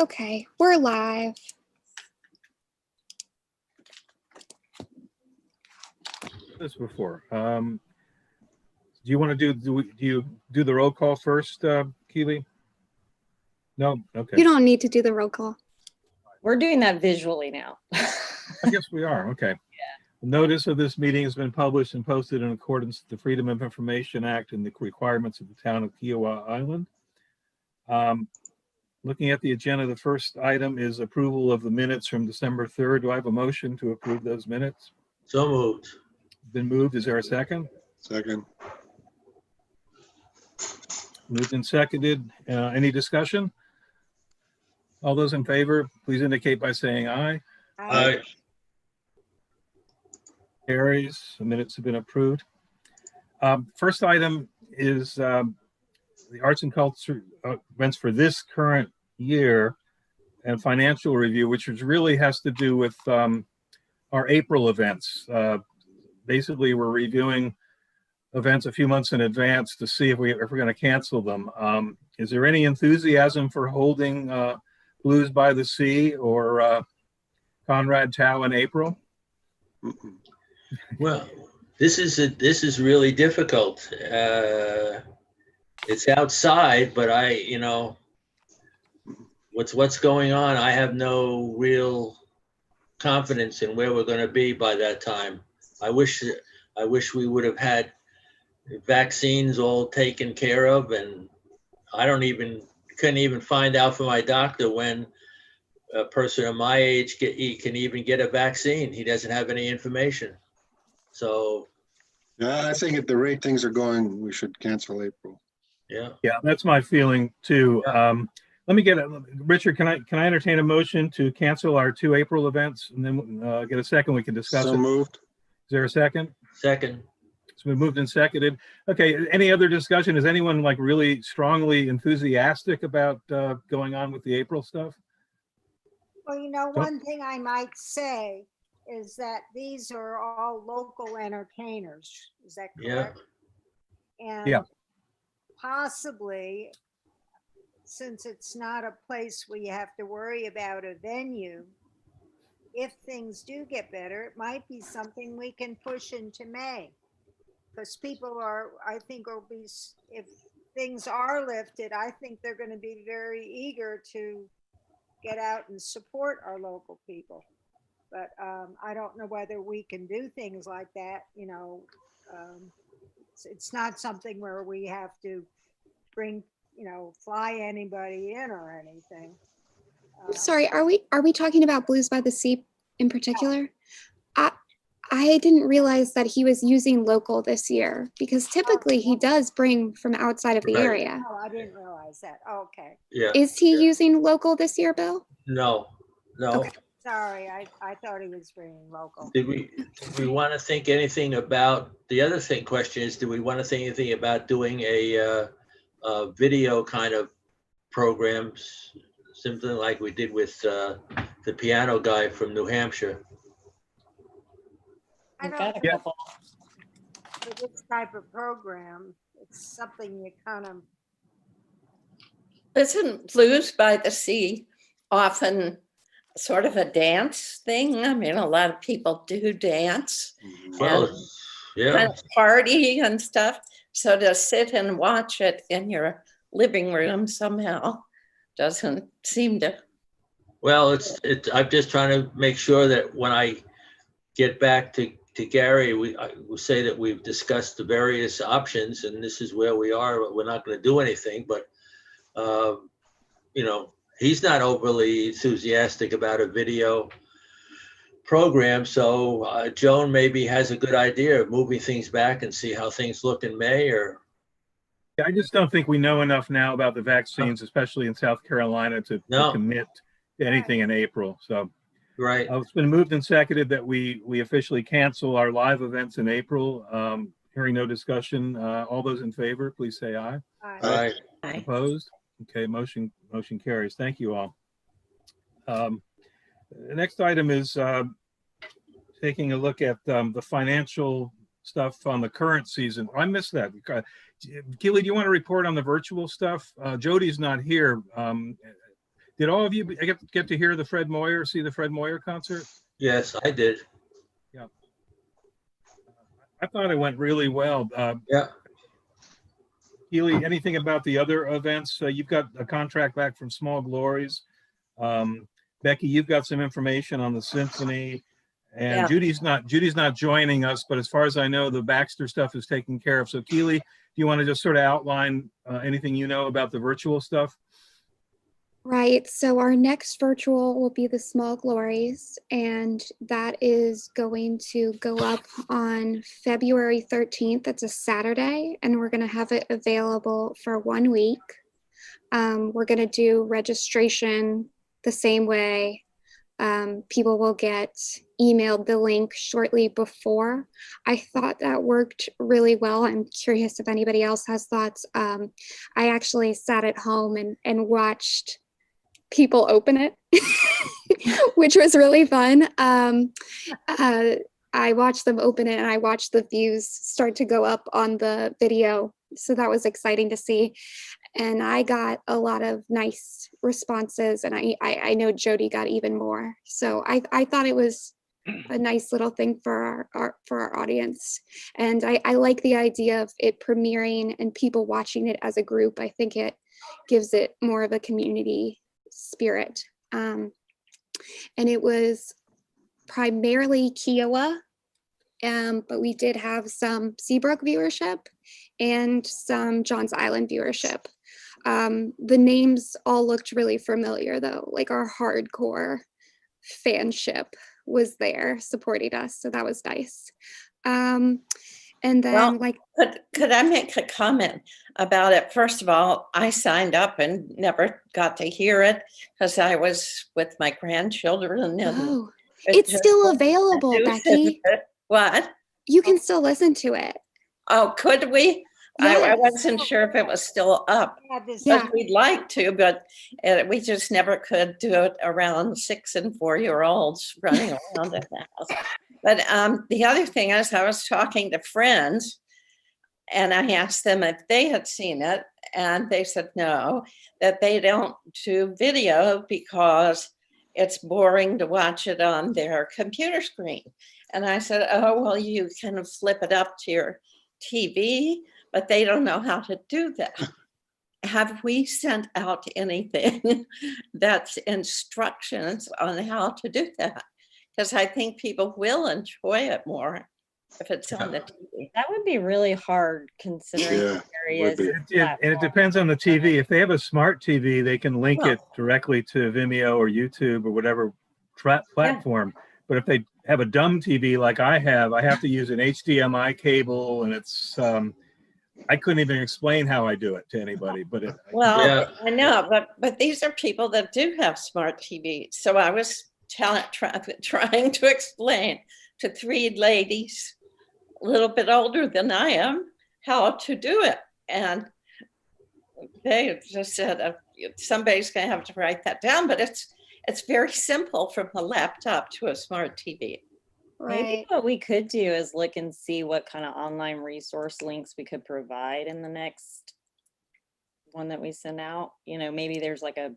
Okay, we're live. This before. Do you want to do you do the roll call first, Keely? No? Okay. You don't need to do the roll call. We're doing that visually now. I guess we are. Okay. Yeah. Notice of this meeting has been published and posted in accordance with the Freedom of Information Act and the requirements of the town of Kiowa Island. Looking at the agenda, the first item is approval of the minutes from December 3rd. Do I have a motion to approve those minutes? So moved. Been moved. Is there a second? Second. Moved and seconded. Any discussion? All those in favor, please indicate by saying aye. Aye. Carries. The minutes have been approved. First item is the arts and culture events for this current year and financial review, which really has to do with our April events. Basically, we're reviewing events a few months in advance to see if we're going to cancel them. Is there any enthusiasm for holding Blues by the Sea or Conrad Tao in April? Well, this is really difficult. It's outside, but what's going on, I have no real confidence in where we're going to be by that time. I wish we would have had vaccines all taken care of, and I couldn't even find out from my doctor when a person of my age can even get a vaccine. He doesn't have any information. So Yeah, I think at the rate things are going, we should cancel April. yeah. Yeah, that's my feeling too. Let me get Richard, can I entertain a motion to cancel our 2 April events and then get a second, we can discuss So it. moved. Is there a second? Second. It's been moved and seconded. Okay, any other discussion? Is anyone like really strongly enthusiastic about going on with the April stuff? Well, you know, one thing I might say is that these are all local entertainers. Is that Yeah. correct? And Yeah. possibly, since it's not a place where you have to worry about a venue, if things do get better, it might be something we can push into May. Because people are, I think, if things are lifted, I think they're going to be very eager to get out and support our local people. But I don't know whether we can do things like that. You know, it's not something where we have to bring, fly anybody in or anything. Sorry, are we talking about Blues by the Sea in particular? I didn't realize that he was using local this year because typically he does bring from outside of the Right. area. Oh, I didn't realize that. Okay. Yeah. Is he using local this year, Bill? No. Okay. Sorry, I thought he was bringing local. Did we want to think anything about, the other question is, do we want to think anything about doing a video kind of programs, something like we did with the piano guy from New Hampshire? I We've don't got a think couple. for this type of program, it's something you kind of, Isn't Blues by the Sea often sort of a dance thing? I mean, a lot of people do dance Well, and yeah, kind of party and stuff. So to sit and watch it in your living room somehow doesn't seem to. well, I'm just trying to make sure that when I get back to Gary, I will say that we've discussed the various options and this is where we are. We're not going to do anything, but he's not overly enthusiastic about a video program. So Joan maybe has a good idea of moving things back and see how things look in May. Or I just don't think we know enough now about the vaccines, especially in South Carolina, to commit to anything in April. So right. it's been moved and seconded that we officially cancel our live events in April. Hearing no discussion, all those in favor, please say aye. All right. Opposed? Okay, motion carries. Thank you all. The next item is taking a look at the financial stuff on the current season. I missed that. Keely, do you want to report on the virtual stuff? Jody's not here. Did all of you get to hear the Fred Moyer, see the Fred Moyer concert? Yes, I did. I thought it went really well. Yeah. Keely, anything about the other events? You've got a contract back from Small Glories. Becky, you've got some information on the symphony, and Yeah. Judy's not joining us, but as far as I know, the Baxter stuff is taken care of. So Keely, do you want to just sort of outline anything you know about the virtual stuff? Right. So our next virtual will be the Small Glories, and that is going to go up on February 13th. It's a Saturday, and we're going to have it available for 1 week. We're going to do registration the same way. People will get emailed the link shortly before. I thought that worked really well. I'm curious if anybody else has thoughts. I actually sat at home and watched people open it, which was really fun. I watched them open it and I watched the views start to go up on the video. So that was exciting to see. And I got a lot of nice responses, and I know Jody got even more. So I thought it was a nice little thing for our audience. And I like the idea of it premiering and people watching it as a group. I think it gives it more of a community spirit. And it was primarily Kiowa, but we did have some Seabrook viewership and some Johns Island viewership. The names all looked really familiar though, like our hardcore fanship was there supporting us, so that was nice. And then Well, could I make a comment about it? First of all, I signed up and never got to hear it because I was with my grandchildren. And it's still available, Becky. What? You can still listen to it. Oh, could we? I Yes. wasn't sure if it was still up. Yeah. But we'd like to, but we just never could do it around 6 and 4-year-olds running around in the house. But the other thing is, I was talking to friends and I asked them if they had seen it, and they said no, that they don't do video because it's boring to watch it on their computer screen. And I said, oh, well, you can flip it up to your TV, but they don't know how to do that. Have we sent out anything that's instructions on how to do that? Because I think people will enjoy it more if it's on the TV. That would be really hard considering Yeah, the various would be. And it depends on the TV. If they have a smart TV, they can link Well- it directly to Vimeo or YouTube or whatever platform. But if they have a dumb TV like I have to use an HDMI cable, and it's I couldn't even explain how I do it to anybody. But Well, Yeah. I know, but these are people that do have smart TVs. So I was trying to explain to 3 ladies a little bit older than I am how to do it. And they just said, somebody's going to have to write that down, but it's very simple from a laptop to a smart TV. Maybe Right. what we could do is look and see what kind of online resource links we could provide in the next one that we send out. You know, maybe there's like a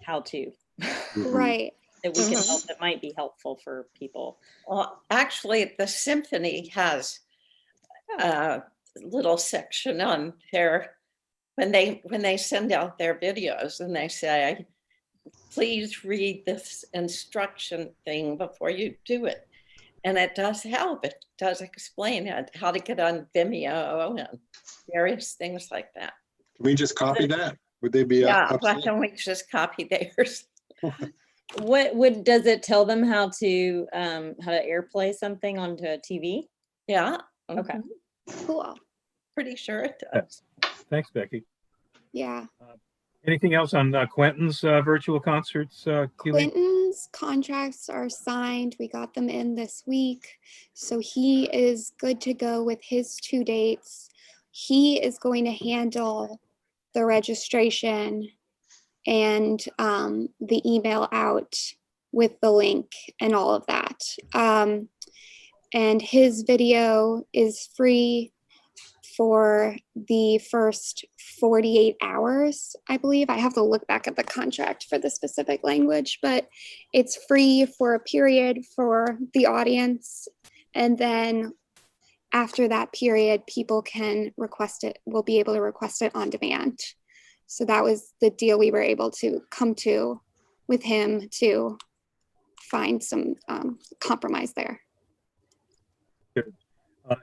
how-to Mhm. Right. that we can Mhm. help that might be helpful for people. Well, actually, the symphony has a little section on there when they send out their videos, and they say, please read this instruction thing before you do it. And it does help. It does explain how to get on Vimeo and various things like that. Can we just copy that? Would they be Yeah, why upset? don't we just copy theirs? What does it tell them how to airplay something onto a TV? Yeah. Okay. mhm, Cool. Pretty sure it does. thanks, Becky. Yeah. Anything else on Quentin's virtual concerts, Keely? Clinton's contracts are signed. We got them in this week. So he is good to go with his 2 dates. He is going to handle the registration and the email out with the link and all of that. And his video is free for the first 48 hours, I believe. I have to look back at the contract for the specific language, but it's free for a period for the audience. And then after that period, people can request it, will be able to request it on demand. So that was the deal we were able to come to with him to find some compromise there.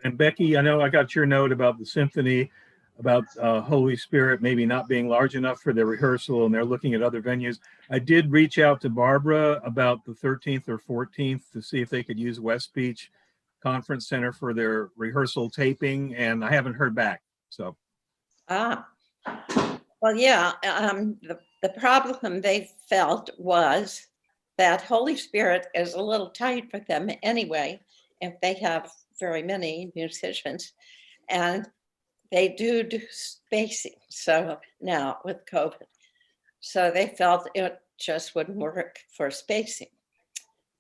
And Becky, I know I got your note about the symphony, about Holy Spirit maybe not being large enough for their rehearsal, and they're looking at other venues. I did reach out to Barbara about the 13th or 14th to see if they could use West Beach Conference Center for their rehearsal taping, and I haven't heard back. So. Well, yeah, the problem they felt was that Holy Spirit is a little tight for them anyway, if they have very many musicians, and they do spacing. So now with COVID, so they felt it just wouldn't work for spacing.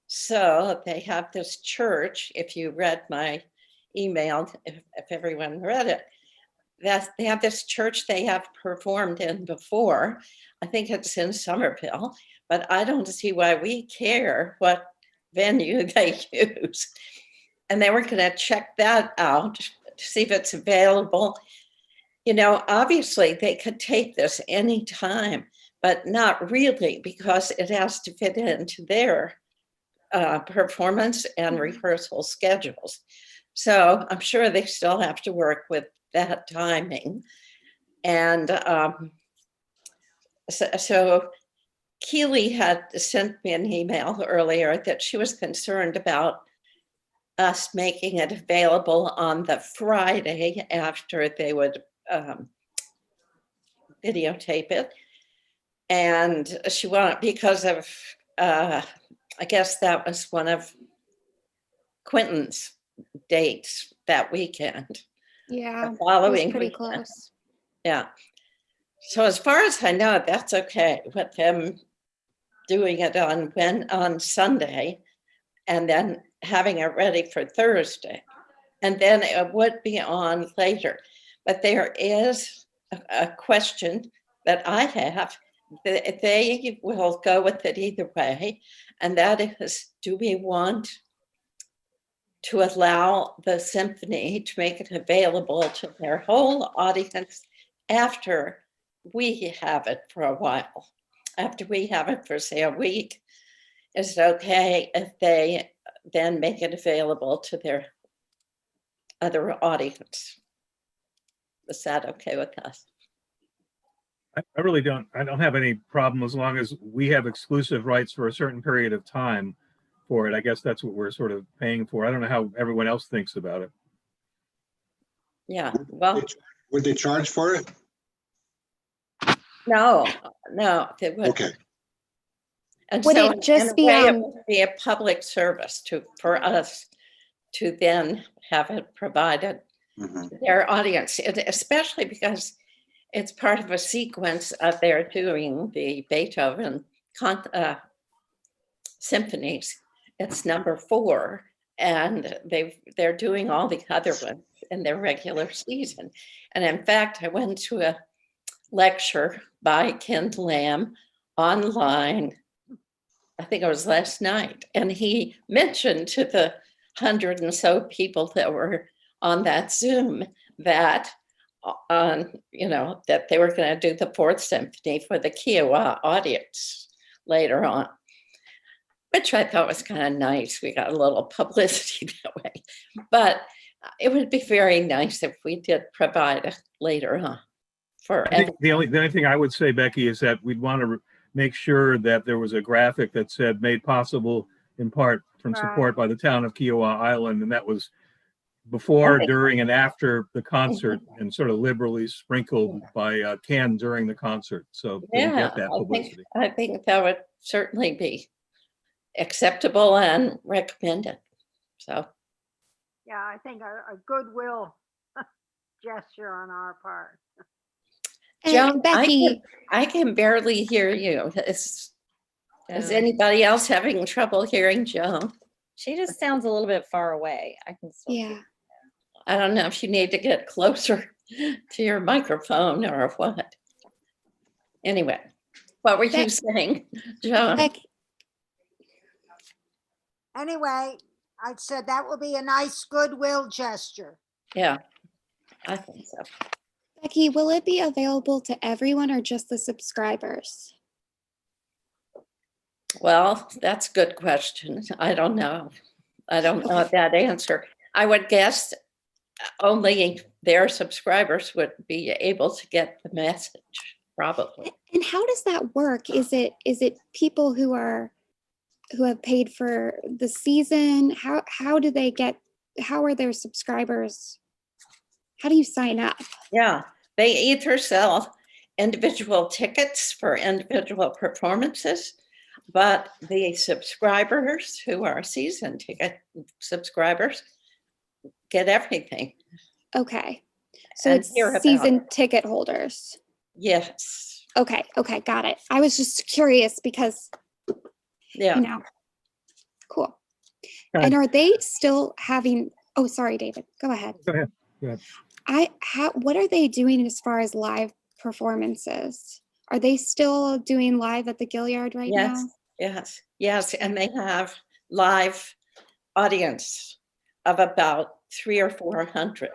So they have this church, if you read my email, if everyone read it, that they have this church they have performed in before. I think it's in Somerville, but I don't see why we care what venue they use. And they were going to check that out to see if it's available. You know, obviously they could tape this anytime, but not really, because it has to fit into their performance and rehearsal schedules. So I'm sure they still have to work with that timing. And so Keely had sent me an email earlier that she was concerned about us making it available on the Friday after they would videotape it. And she wanted, because of, I guess that was one of Quentin's dates that weekend. Yeah, The following it was pretty weekend. close. Yeah. So as far as I know, that's okay with them doing it on Sunday and then having it ready for Thursday. And then it would be on later. But there is a question that I have. They will go with it either way. And that is, do we want to allow the symphony to make it available to their whole audience after we have it for a while? After we have it for, say, a week, is it okay if they then make it available to their other audience? Is that okay with us? I really don't have any problem as long as we have exclusive rights for a certain period of time for it. I guess that's what we're sort of paying for. I don't know how everyone else thinks about it. Yeah, well, Would they charge for it? no, they would. Okay, And Would so it just in a be, way, it would be a public service for us to then have it provided mhm. to their audience, especially because it's part of a sequence of their doing the Beethoven symphonies. It's number 4, and they're doing all the other ones in their regular season. And in fact, I went to a lecture by Ken Lamb online, I think it was last night, and he mentioned to the 100 and so people that were on that Zoom that that they were going to do the 4th symphony for the Kiowa audience later on, which I thought was kind of nice. We got a little publicity that way, but it would be very nice if we did provide it later on. I think the only thing I would say, Becky, is that we'd want to make sure that there was a graphic that said "made possible in part from support by the town of Kiowa Island," and that was before, during, and after the concert, and sort of liberally sprinkled by Ken during the concert. So that we get that publicity. I think that would certainly be acceptable and recommended. So Yeah, I think a goodwill gesture on our part. And Joan, Becky, I can barely hear you. Is anybody else having trouble hearing Joan? She just sounds a little bit far away. I can still. yeah. I don't know if you need to get closer to your microphone or what. Anyway, what were you Beck- saying, Joan? Beck, Anyway, I said that will be a nice goodwill gesture. Yeah, I think so. Becky, will it be available to everyone or just the subscribers? Well, that's a good question. I don't know. I don't know that answer. I would guess only their subscribers would be able to get the message, probably. And how does that work? Is it people who have paid for the season? How do they get, how are their subscribers? How do you sign up? Yeah, they either sell individual tickets for individual performances, but the subscribers who are season ticket subscribers get everything. Okay. So And it's hear about season ticket holders. Yes, Okay, got it. I was just curious because, yeah. you know, cool. Okay. And are they still having, oh, sorry, David, go ahead. Go ahead. Go ahead. What are they doing as far as live performances? Are they still doing live at the Gilliard right Yes, now? yes, and they have live audience of about 300 or 400.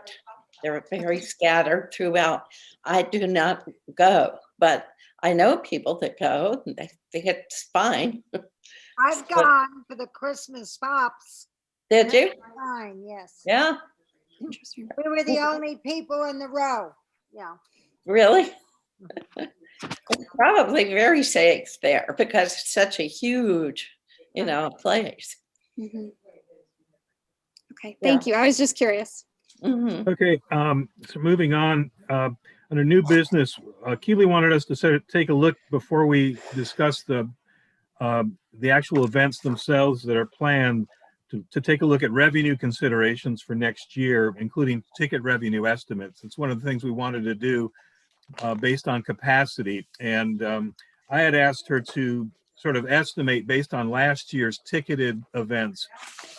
They're very scattered throughout. I do not go, but I know people that go. And they think it's fine. I've But- gone for the Christmas pops. Did you? Fine, yes. Yeah, Interesting. We were the only people in the row. Yeah. really? It's probably very safe there because it's such a huge, place. Mhm. Okay, Yeah. thank you. I was just curious. Mhm. Okay, so moving on, under new business, Keely wanted us to take a look before we discuss the actual events themselves that are planned to take a look at revenue considerations for next year, including ticket revenue estimates. It's one of the things we wanted to do based on capacity. And I had asked her to sort of estimate based on last year's ticketed events,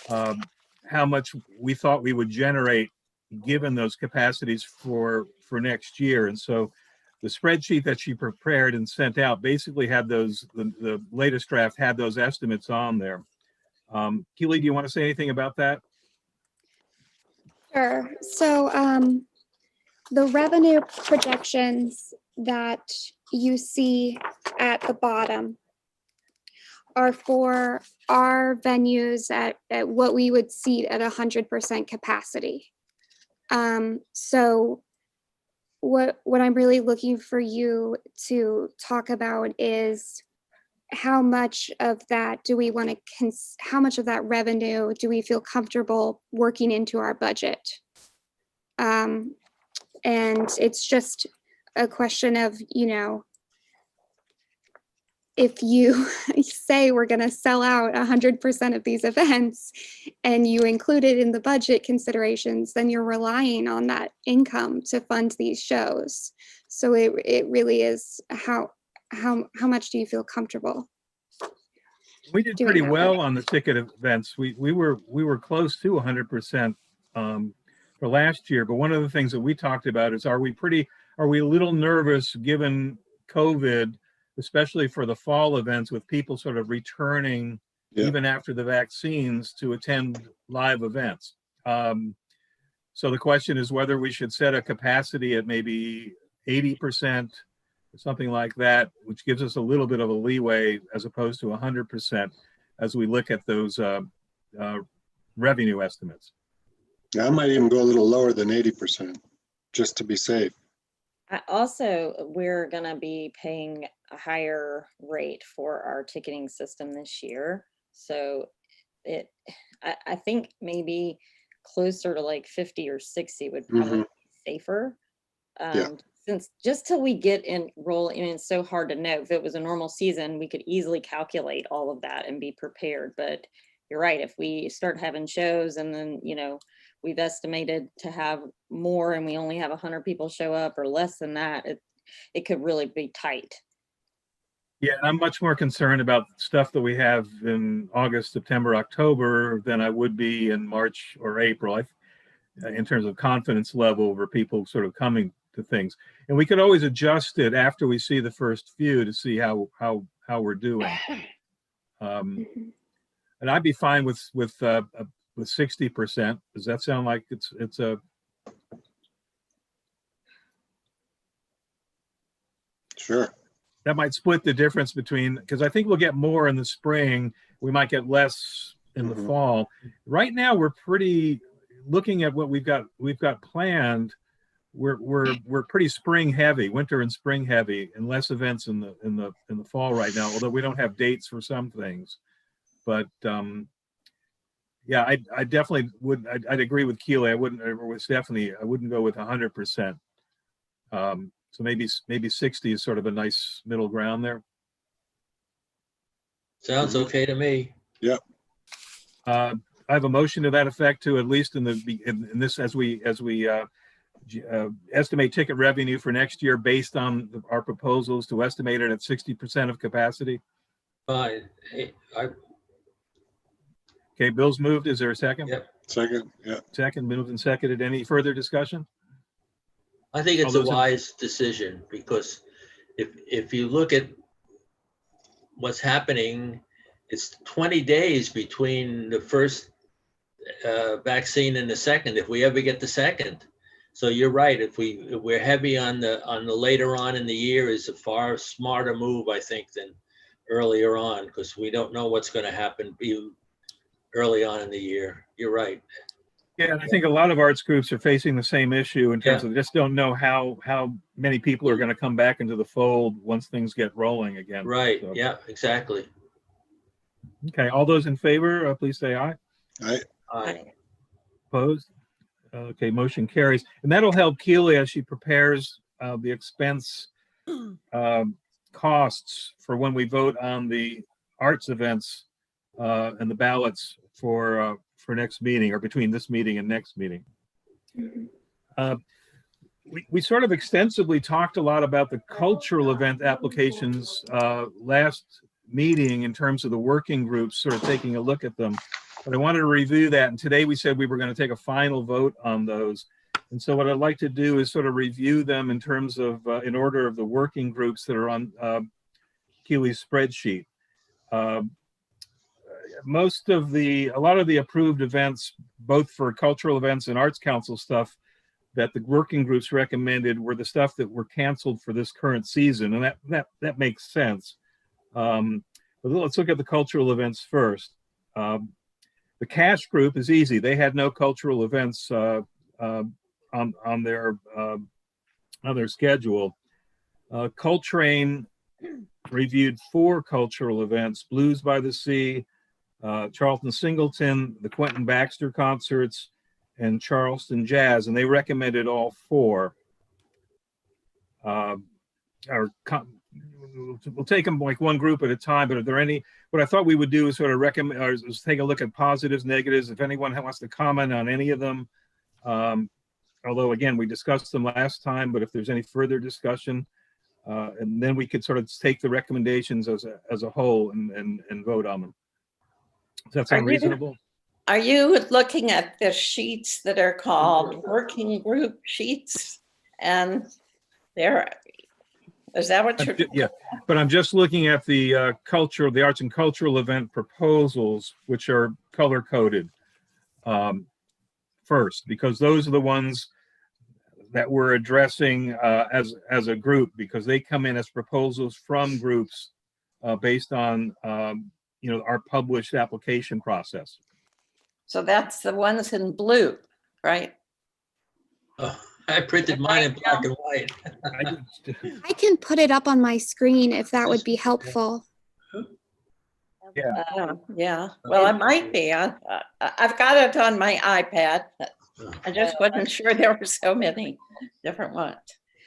how much we thought we would generate given those capacities for next year. And so the spreadsheet that she prepared and sent out basically had those, the latest draft had those estimates on there. Keely, do you want to say anything about that? Sure. So the revenue projections that you see at the bottom are for our venues at what we would seat at 100% capacity. So what I'm really looking for you to talk about is how much of that do we want to, how much of that revenue do we feel comfortable working into our budget? And it's just a question of, if you say we're going to sell out 100% of these events and you include it in the budget considerations, then you're relying on that income to fund these shows. So it really is how much do you feel comfortable? We did doing pretty that well work. on the ticket events. We were close to 100% for last year. But one of the things that we talked about is, are we a little nervous given COVID, especially for the fall events, with people sort of returning Yeah. even after the vaccines to attend live events. So the question is whether we should set a capacity at maybe 80% or something like that, which gives us a little bit of a leeway as opposed to 100% as we look at those revenue estimates. I might even go a little lower than 80%, just to be safe. We're gonna be paying a higher rate for our ticketing system this year. So I think maybe closer to like 50 or 60 would probably be safer. Yeah. Since just till we get it's so hard to know. If it was a normal season, we could easily calculate all of that and be prepared. But you're right, if we start having shows and then, we've estimated to have more and we only have 100 people show up or less than that, it could really be tight. Yeah, I'm much more concerned about stuff that we have in August, September, October than I would be in March or April. in terms of confidence level for people sort of coming to things. And we could always adjust it after we see the first few to see how we're doing. And I'd be fine with 60%. Does that sound like it's a? Sure. That might split the difference between, because I think we'll get more in the spring. We might get less in the fall. Right now, we're pretty, looking at what we've got planned. We're pretty spring heavy, winter and spring heavy, and less events in the fall right now. Although we don't have dates for some things, but yeah, I definitely would. I'd agree with Keely. I wouldn't go with 100%. So maybe 60 is sort of a nice middle ground there. Sounds okay to me. Yep. I have a motion to that effect to, at least in this, as we estimate ticket revenue for next year based on our proposals, to estimate it at 60% of capacity. Fine. Okay, Bill's moved. Is there a second? Yep. Second, yeah. Second, moved and seconded. Any further discussion? I think it's All a those in- wise decision, because if you look at what's happening, it's 20 days between the first vaccine and the second, if we ever get the second. So you're right. If we're heavy on the later on in the year, is a far smarter move, I think, than earlier on, because we don't know what's going to happen early on in the year. You're right. Yeah, and I think a lot of arts groups are facing the same issue in terms of they just don't know how many people are going to come back into the fold once things get rolling again. Right. So, Yeah, exactly. okay, all those in favor, please say aye. Aye. Opposed? Okay, motion carries. And that'll help Keely as she prepares the expense costs for when we vote on the arts events and the ballots for next meeting, or between this meeting and next meeting. We sort of extensively talked a lot about the cultural event applications last meeting in terms of the working groups sort of taking a look at them. But I wanted to review that. And today we said we were going to take a final vote on those. And so what I'd like to do is sort of review them in terms of, in order of the working groups that are on Keely's spreadsheet. A lot of the approved events, both for cultural events and arts council stuff that the working groups recommended, were the stuff that were canceled for this current season. And that makes sense. But let's look at the cultural events first. The cash group is easy. They had no cultural events on their schedule. Coltrane reviewed 4 cultural events: Blues by the Sea, Charlton Singleton, the Quentin Baxter concerts, and Charleston Jazz, and they recommended all 4. We'll take them like one group at a time, but are there any, what I thought we would do is sort of recommend, or is take a look at positives, negatives, if anyone wants to comment on any of them. Although again, we discussed them last time, but if there's any further discussion, and then we could sort of take the recommendations as a whole and vote on them. Does that sound reasonable? Are you looking at the sheets that are called working group sheets? And is that what you're? Yeah, but I'm just looking at the the arts and cultural event proposals, which are color coded first, because those are the ones that we're addressing as a group, because they come in as proposals from groups based on our published application process. So that's the ones in blue, right? Oh, I printed mine in black and white. I can put it up on my screen if that would be helpful. Yeah. Yeah. Well, it might be. I've got it on my iPad. I just wasn't sure there were so many different ones.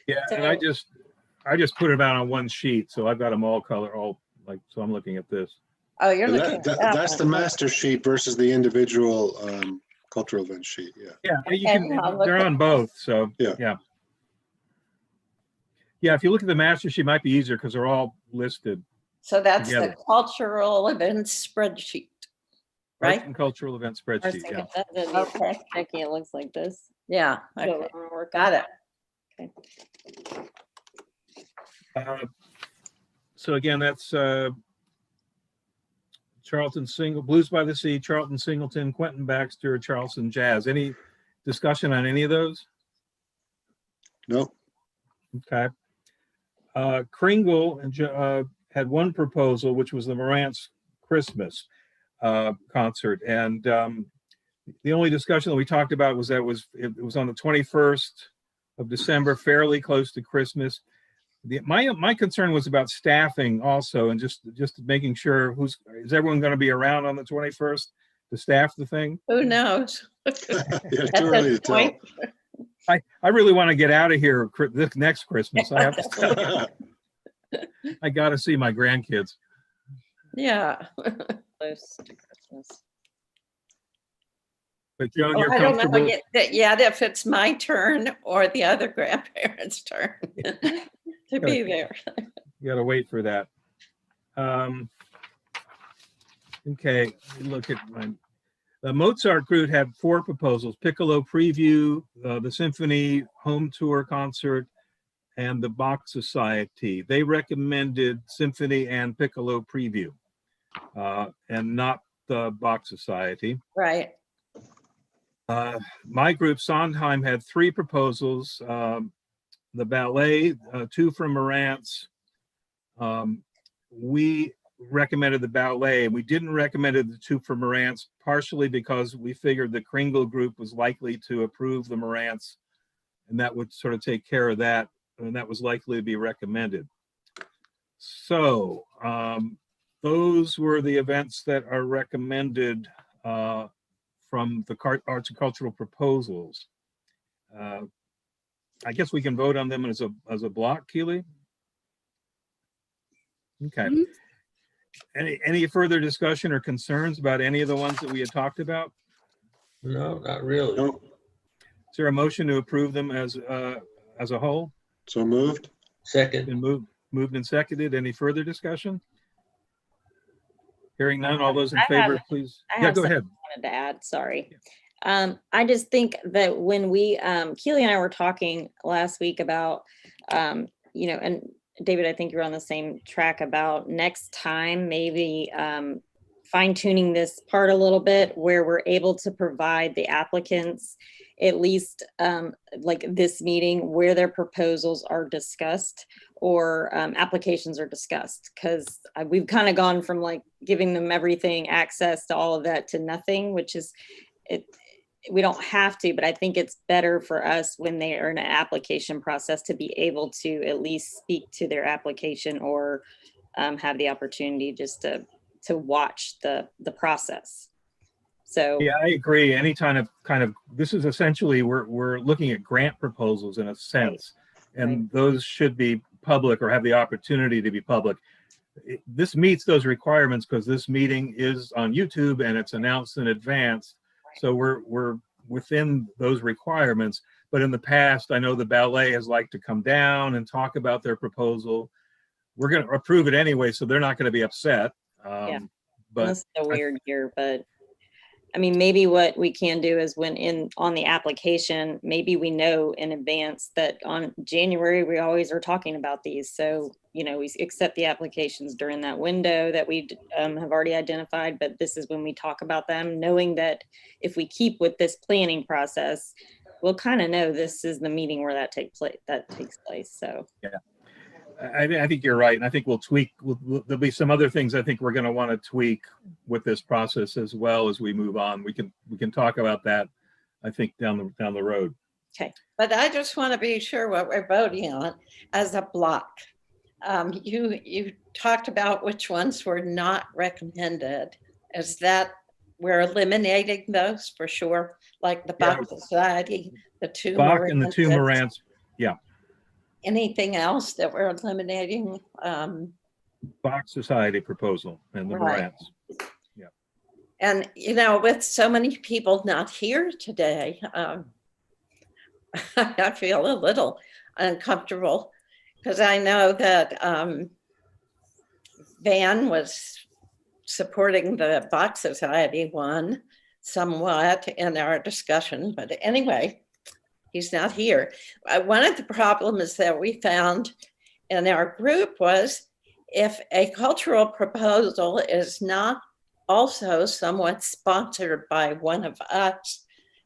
Yeah, and I just put it out on one sheet, so I've got them all like, so I'm looking at this. Oh, you're looking at that That's one. the master sheet versus the individual cultural event sheet, yeah. Yeah, you Okay, can, I'll look they're at on both, so Yeah. Yeah, if you look at the master sheet, it might be easier because they're all listed. So that's together. the cultural events spreadsheet. right? and cultural event Or spreadsheet, yeah. second, that'd be Okay. tricky. It looks like this. Yeah, So okay, we're gonna work got on it. So again, that's Charlton Blues by the Sea, Charlton Singleton, Quentin Baxter, Charleston Jazz. Any discussion on any of those? No, Okay. Kringle had one proposal, which was the Marantz Christmas concert. And the only discussion that we talked about was that it was on the 21st of December, fairly close to Christmas. My concern was about staffing also, and just making sure is everyone going to be around on the 21st to staff the thing? Who knows? yeah, At too early to this tell. point. I really want to get out of here this next Christmas. I got to see my grandkids. Yeah. close to Christmas. But Joan, Well, you're I don't know comfortable? yet if it's my turn or the other grandparents' turn to be there. You got to wait for that. Okay, look at the Mozart group had 4 proposals: Piccolo Preview, the Symphony Home Tour Concert, and the Bach Society. They recommended Symphony and Piccolo Preview, and not the Bach Society. Right. My group, Sondheim, had 3 proposals: the ballet, 2 from Marantz. We recommended the ballet. We didn't recommend the 2 from Marantz, partially because we figured the Kringle group was likely to approve the Marantz, and that would sort of take care of that, and that was likely to be recommended. So those were the events that are recommended from the arts and cultural proposals. I guess we can vote on them as a block, Keely. Okay. Mhm. Any further discussion or concerns about any of the ones that we had talked about? No, not really. No, Is there a motion to approve them as a whole? so moved. Second, Been moved and seconded. Any further discussion? Hearing none, all those in I have- favor, please. I Yeah, have go something ahead. I wanted to add, sorry. I just think that when we, Keely and I were talking last week about, and David, I think you're on the same track about next time, maybe fine tuning this part a little bit where we're able to provide the applicants at least like this meeting where their proposals are discussed or applications are discussed, because we've kind of gone from like giving them everything, access to all of that, to nothing, which is we don't have to, but I think it's better for us when they are in an application process to be able to at least speak to their application or have the opportunity just to watch the process. So Yeah, I agree. Any kind of this is essentially we're looking at grant proposals in a sense, and those should be public or have the opportunity to be public. This meets those requirements because this meeting is on YouTube and it's announced in advance. So we're within those requirements. But in the past, I know the ballet has liked to come down and talk about their proposal. We're going to approve it anyway, so they're not going to be upset. Yeah. But this is a weird year, but I mean, maybe what we can do is when on the application, maybe we know in advance that on January, we always are talking about these. So, we accept the applications during that window that we have already identified, but this is when we talk about them, knowing that if we keep with this planning process, we'll kind of know this is the meeting where that takes place. So, yeah. I think you're right. And I think we'll tweak. There'll be some other things I think we're going to want to tweak with this process as well as we move on. We can talk about that, I think, down the road. okay. But I just want to be sure what we're voting on as a block. You talked about which ones were not recommended. Is that we're eliminating those for sure? Like the Yeah. Bach Society, the 2 Bach and the 2 Marantz. Yeah. Anything else that we're eliminating? Bach Society proposal and the Right. Marantz. Yeah. And, with so many people not here today, I feel a little uncomfortable because I know that Van was supporting the Bach Society one somewhat in our discussion, but anyway, he's not here. One of the problems that we found in our group was if a cultural proposal is not also somewhat sponsored by one of us,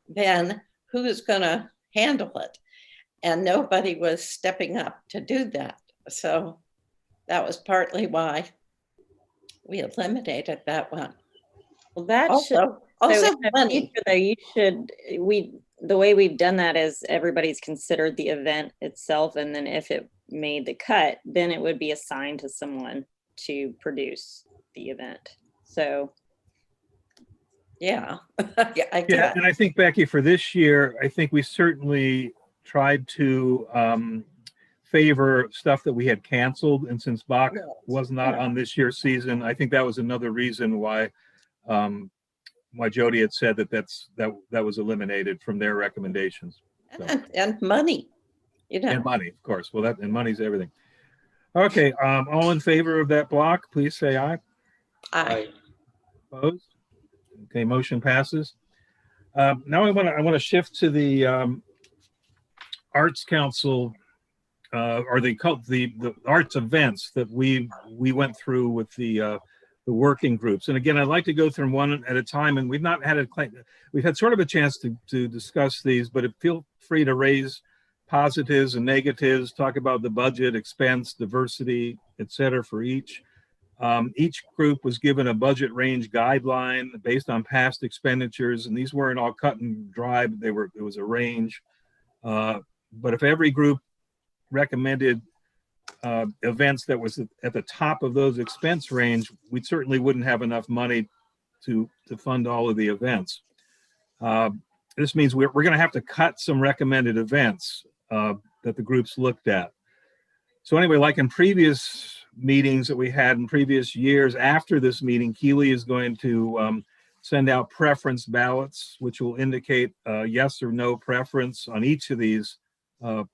then who's going to handle it? And nobody was stepping up to do that. So that was partly why we eliminated that one. Well, that should, Also so in the money. future, though, you should, the way we've done that is everybody's considered the event itself, and then if it made the cut, then it would be assigned to someone to produce the event. So Yeah. Yeah, I Yeah, get. and I think, Becky, for this year, I think we certainly tried to favor stuff that we had canceled. And since Bach was not on this year's season, I think that was another reason why Jody had said that was eliminated from their recommendations. So. And money, you know. And money, of course. Well, and money's everything. Okay, all in favor of that block, please say aye. Aye. Opposed? Okay, motion passes. Now I want to shift to the Arts Council or the arts events that we went through with the working groups. And again, I'd like to go through them one at a time. And we've not had we've had sort of a chance to discuss these, but feel free to raise positives and negatives, talk about the budget, expense, diversity, et cetera, for each. Each group was given a budget range guideline based on past expenditures, and these weren't all cut and dry, but it was a range. But if every group recommended events that was at the top of those expense range, we certainly wouldn't have enough money to fund all of the events. This means we're going to have to cut some recommended events that the groups looked at. So anyway, like in previous meetings that we had in previous years, after this meeting, Keeley is going to send out preference ballots, which will indicate yes or no preference on each of these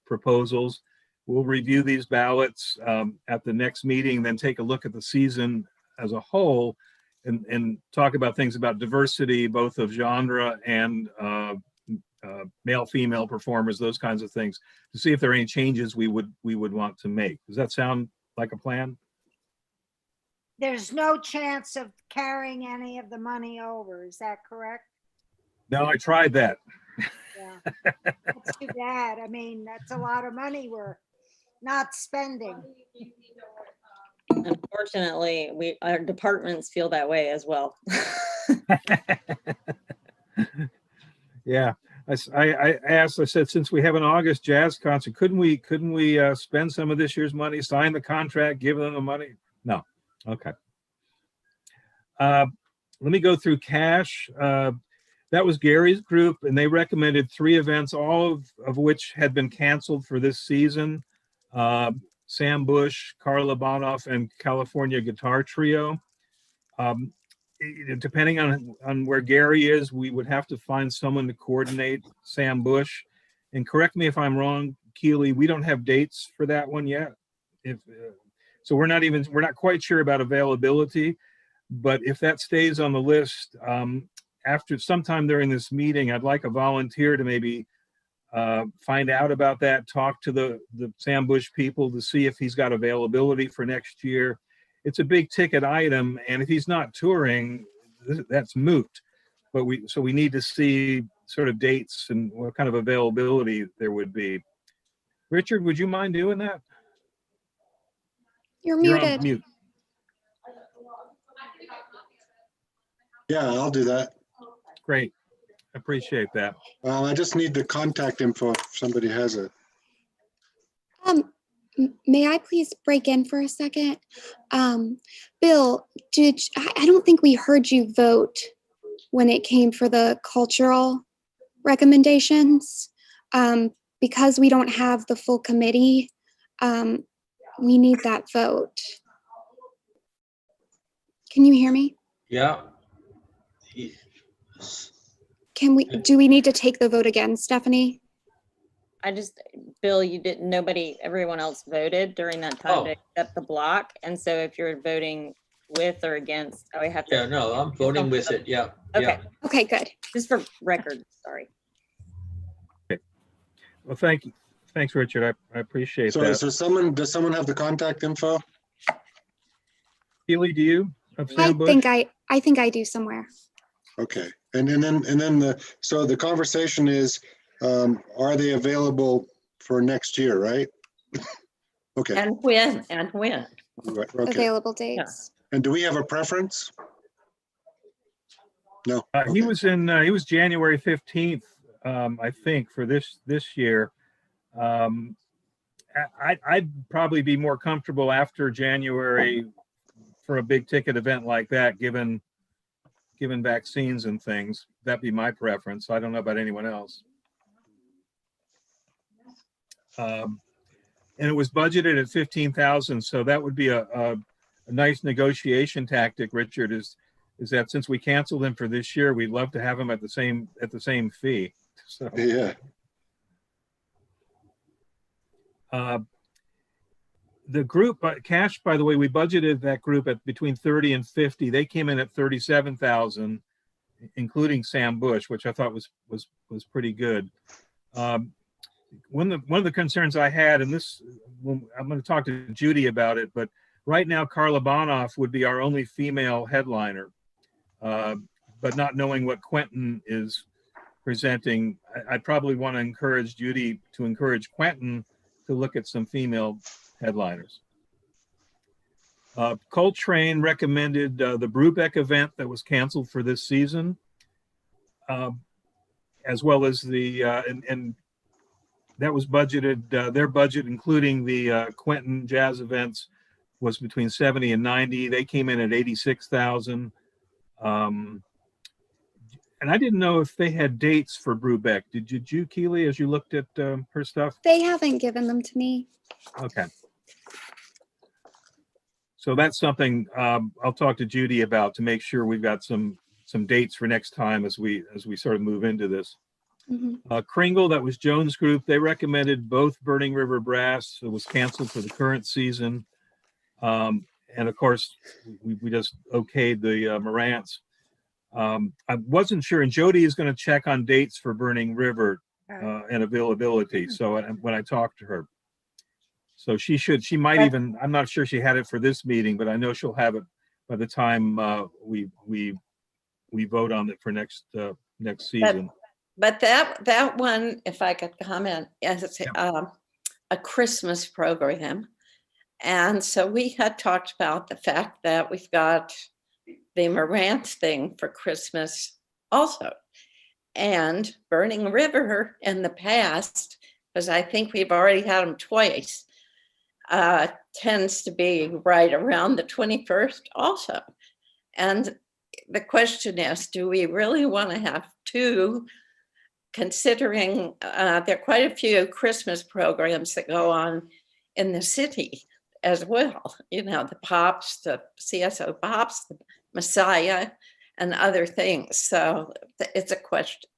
proposals. We'll review these ballots at the next meeting, then take a look at the season as a whole and talk about things about diversity, both of genre and male, female performers, those kinds of things, to see if there are any changes we would want to make. Does that sound like a plan? There's no chance of carrying any of the money over, is that correct? No, I tried that. Yeah. That's too bad. I mean, that's a lot of money we're not spending. unfortunately, our departments feel that way as well. Yeah, I asked, I said, since we have an August jazz concert, couldn't we spend some of this year's money, sign the contract, give them the money? No. Okay. Let me go through cash. That was Gary's group, and they recommended 3 events, all of which had been canceled for this season. Sam Bush, Carla Bonoff, and California Guitar Trio. Depending on where Gary is, we would have to find someone to coordinate Sam Bush. And correct me if I'm wrong, Keeley, we don't have dates for that one yet. So we're not quite sure about availability, but if that stays on the list, after sometime during this meeting, I'd like a volunteer to maybe find out about that, talk to the Sam Bush people to see if he's got availability for next year. It's a big ticket item, and if he's not touring, that's moot. But we need to see sort of dates and what kind of availability there would be. Richard, would you mind doing that? You're You're muted. on mute. Yeah, I'll do that. Great. Appreciate that. I just need the contact info if somebody has it. May I please break in for a second? Bill, I don't think we heard you vote when it came for the cultural recommendations. Because we don't have the full committee, we need that vote. Can you hear me? Yeah. Do we need to take the vote again, Stephanie? Bill, everyone else voted during that time to accept the block. And so if you're voting with or against? Oh, I have to. Yeah, no, I'm voting with it. Yeah. Okay, Okay, good. just for record, sorry. Well, thank you. Thanks, Richard. I appreciate So, that. does someone have the contact info? Keely, do you? Of I Sam Bush? think I do somewhere. Okay, and then the conversation is, are they available for next year, right? Okay, And when, and when. right, okay. Available dates. And do we have a preference? No. He Okay. he was January 15th, I think, for this year. I'd probably be more comfortable after January for a big ticket event like that, given vaccines and things. That'd be my preference. I don't know about anyone else. And it was budgeted at 15,000, so that would be a nice negotiation tactic, Richard, is that since we canceled him for this year, we'd love to have him at the same fee. So Yeah, the group cash, by the way, we budgeted that group at between 30 and 50. They came in at 37,000, including Sam Bush, which I thought was pretty good. One of the concerns I had, and this, I'm going to talk to Judy about it, but right now Carla Bonoff would be our only female headliner. But not knowing what Quentin is presenting, I probably want to encourage Judy to encourage Quentin to look at some female headliners. Coltrane recommended the Brubeck event that was canceled for this season, as well as the and that was budgeted. Their budget, including the Quentin jazz events, was between 70 and 90. They came in at 86,000. And I didn't know if they had dates for Brubeck. Did you, Keely, as you looked at her stuff? They haven't given them to me. Okay. So that's something I'll talk to Judy about to make sure we've got some dates for next time as we sort of move into this. Mhm. Kringle, that was Jones Group. They recommended both Burning River Brass. It was canceled for the current season. And of course, we just okayed the Morants. I wasn't sure, and Jody is going to check on dates for Burning River and availability. So when I talked to her, so she might even, I'm not sure she had it for this meeting, but I know she'll have it by the time we vote on it for next season. But that one, if I could comment, is a Christmas program. And so we had talked about the fact that we've got the Morant thing for Christmas also. And Burning River in the past, because I think we've already had them twice, tends to be right around the 21st also. And the question is, do we really want to have two, considering there are quite a few Christmas programs that go on in the city as well, you know, the Pops, the CSO Pops, the Messiah, and other things. So it's a question.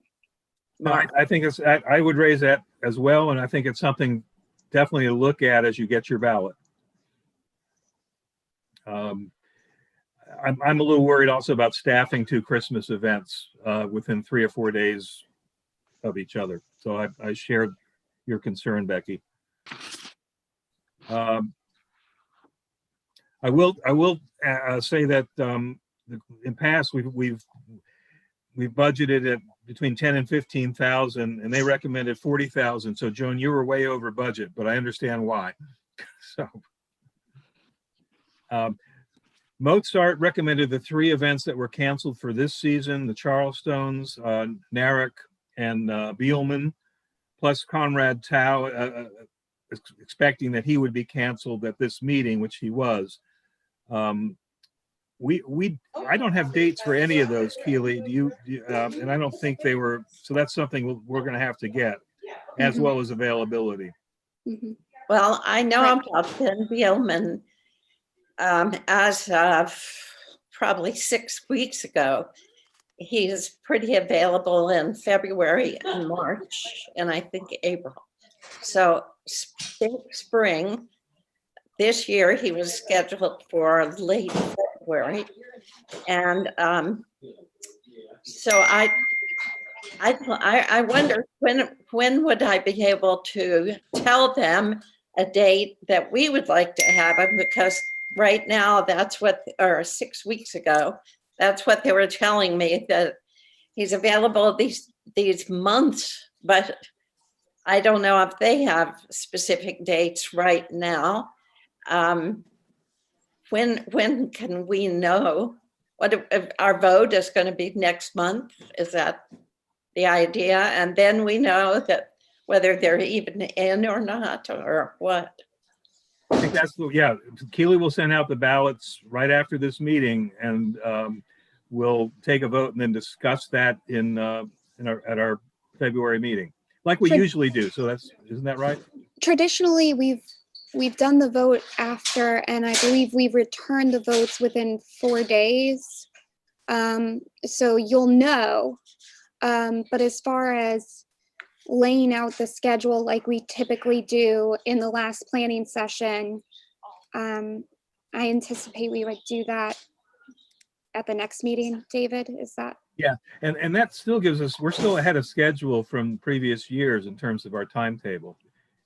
I think I would raise that as well, and I think it's something definitely to look at as you get your ballot. I'm a little worried also about staffing two Christmas events within 3 or 4 days of each other. So I shared your concern, Becky. I will say that in past we've budgeted at between 10 and 15,000, and they recommended 40,000. So Joan, you were way over budget, but I understand why. So Mozart recommended the 3 events that were canceled for this season: the Charlestones, Narek, and Bielman, plus Conrad Tao, expecting that he would be canceled at this meeting, which he was. I don't have dates for any of those, Keely. Do you and I don't think they were. So that's something we're going to have to get, as well as availability. Mhm. Well, I know about Ben Bielman as of probably 6 weeks ago. He is pretty available in February and March, and I think April. So spring, this year he was scheduled for late February. And so I wonder when would I be able to tell them a date that we would like to have them, because right now that's what, or 6 weeks ago, that's what they were telling me, that he's available these months, but I don't know if they have specific dates right now. When can we know? What if our vote is going to be next month? Is that the idea? And then we know that whether they're even in or not, or what. I think that's yeah. Keely will send out the ballots right after this meeting, and we'll take a vote and then discuss that at our February meeting, like we usually do. So isn't that right? Traditionally, we've done the vote after, and I believe we've returned the votes within 4 days. So you'll know. But as far as laying out the schedule like we typically do in the last planning session, I anticipate we would do that at the next meeting. David, is that? Yeah, and that still gives us, we're still ahead of schedule from previous years in terms of our timetable.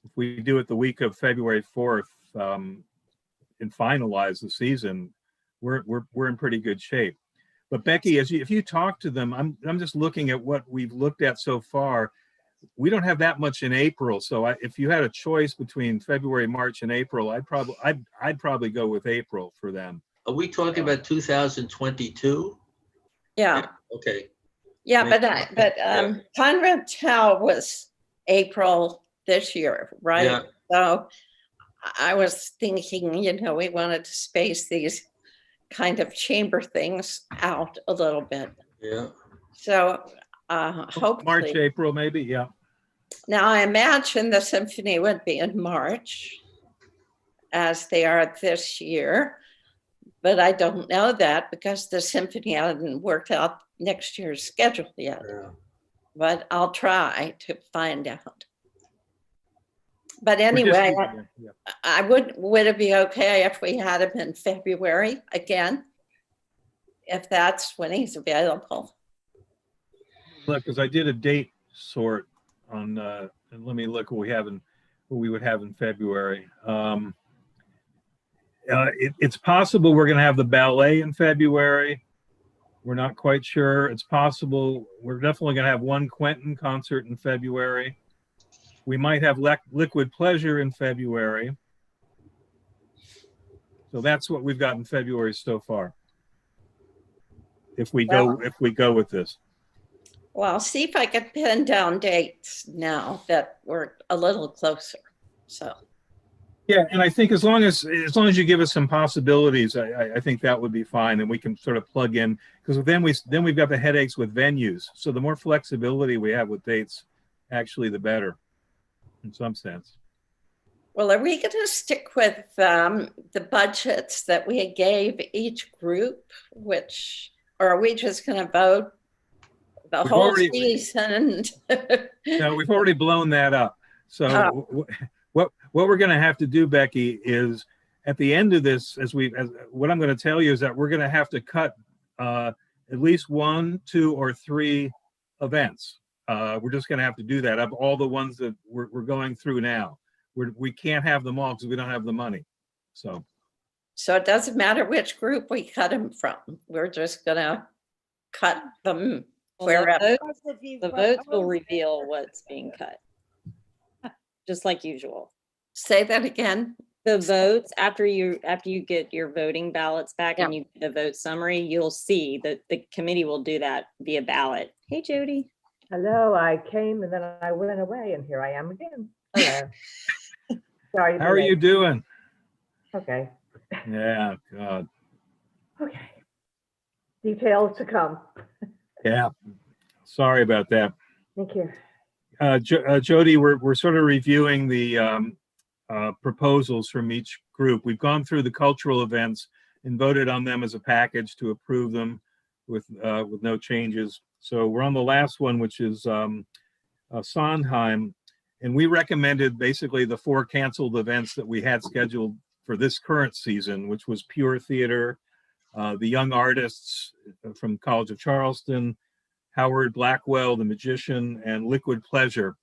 If we do it the week of February 4th and finalize the season, we're in pretty good shape. But Becky, if you talk to them, I'm just looking at what we've looked at so far. We don't have that much in April, so if you had a choice between February, March, and April, I'd probably go with April for them. Are we talking about 2022? Yeah. Okay. Yeah, but Conrad Tao was April this year, right? Yeah. So I was thinking, we wanted to space these kind of chamber things out a little bit. Yeah. So hopefully March, April, maybe, yeah. Now I imagine the symphony would be in March, as they are this year, but I don't know that because the symphony hasn't worked out next year's schedule yet. Yeah. But I'll try to find out. But anyway, I would it be okay if we had him in February again, if that's when he's available? Look, because I did a date sort on, and let me look what we would have in February. It's possible we're going to have the ballet in February. We're not quite sure. It's possible we're definitely going to have one Quentin concert in February. We might have Liquid Pleasure in February. So that's what we've got in February so far. If we go with this. Well, I'll see if I can pin down dates now that we're a little closer. So. Yeah, and I think as long as you give us some possibilities, I think that would be fine, and we can sort of plug in, because then we've got the headaches with venues. So the more flexibility we have with dates, actually, the better, in some sense. Well, are we going to stick with the budgets that we gave each group, or are we just going to vote the whole season? No, we've already blown that up. So what we're going to have to do, Becky, is at the end of this, what I'm going to tell you is that we're going to have to cut at least 1, 2, or 3 events. We're just going to have to do that of all the ones that we're going through now. We can't have them all because we don't have the money. So it doesn't matter which group we cut them from. We're just going to cut them wherever. The votes will reveal what's being cut, just like usual. Say that again. The votes, after you get your voting ballots back and you get the vote summary, you'll see that the committee will do that via ballot. Hey, Jody. Hello, I came and then I went away and here I am again. Hello. Sorry. How are you doing? Okay. Yeah, God. Okay. Details to come. Yeah. Sorry about that. Thank you. Jody, we're sort of reviewing the proposals from each group. We've gone through the cultural events and voted on them as a package to approve them with no changes. So we're on the last one, which is Sondheim, and we recommended basically the 4 canceled events that we had scheduled for this current season, which was Pure Theater, the young artists from College of Charleston, Howard Blackwell, the magician, and Liquid Pleasure.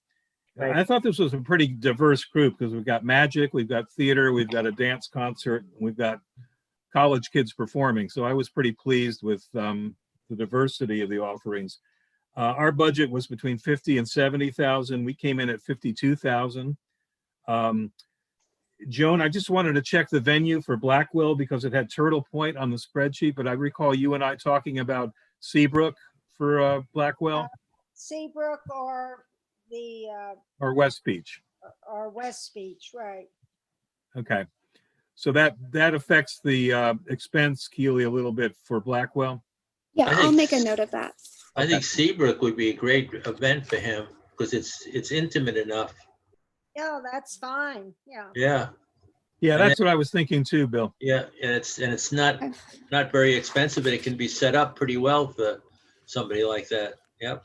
Right. I thought this was a pretty diverse group because we've got magic, we've got theater, we've got a dance concert, we've got college kids performing. So I was pretty pleased with the diversity of the offerings. Our budget was between 50 and 70,000. We came in at 52,000. Joan, I just wanted to check the venue for Blackwell because it had Turtle Point on the spreadsheet, but I recall you and I talking about Seabrook for Blackwell Seabrook or the, or West Beach. or West Beach, right? Okay. So that affects the expense, Keely, a little bit for Blackwell. Yeah, I I'll think- make a note of that. I think Seabrook would be a great event for him because it's intimate enough. Yeah, that's fine. Yeah. Yeah, Yeah, And that's what I was thinking too, Bill. yeah, and it's not very expensive, and it can be set up pretty well for somebody like that. Yep.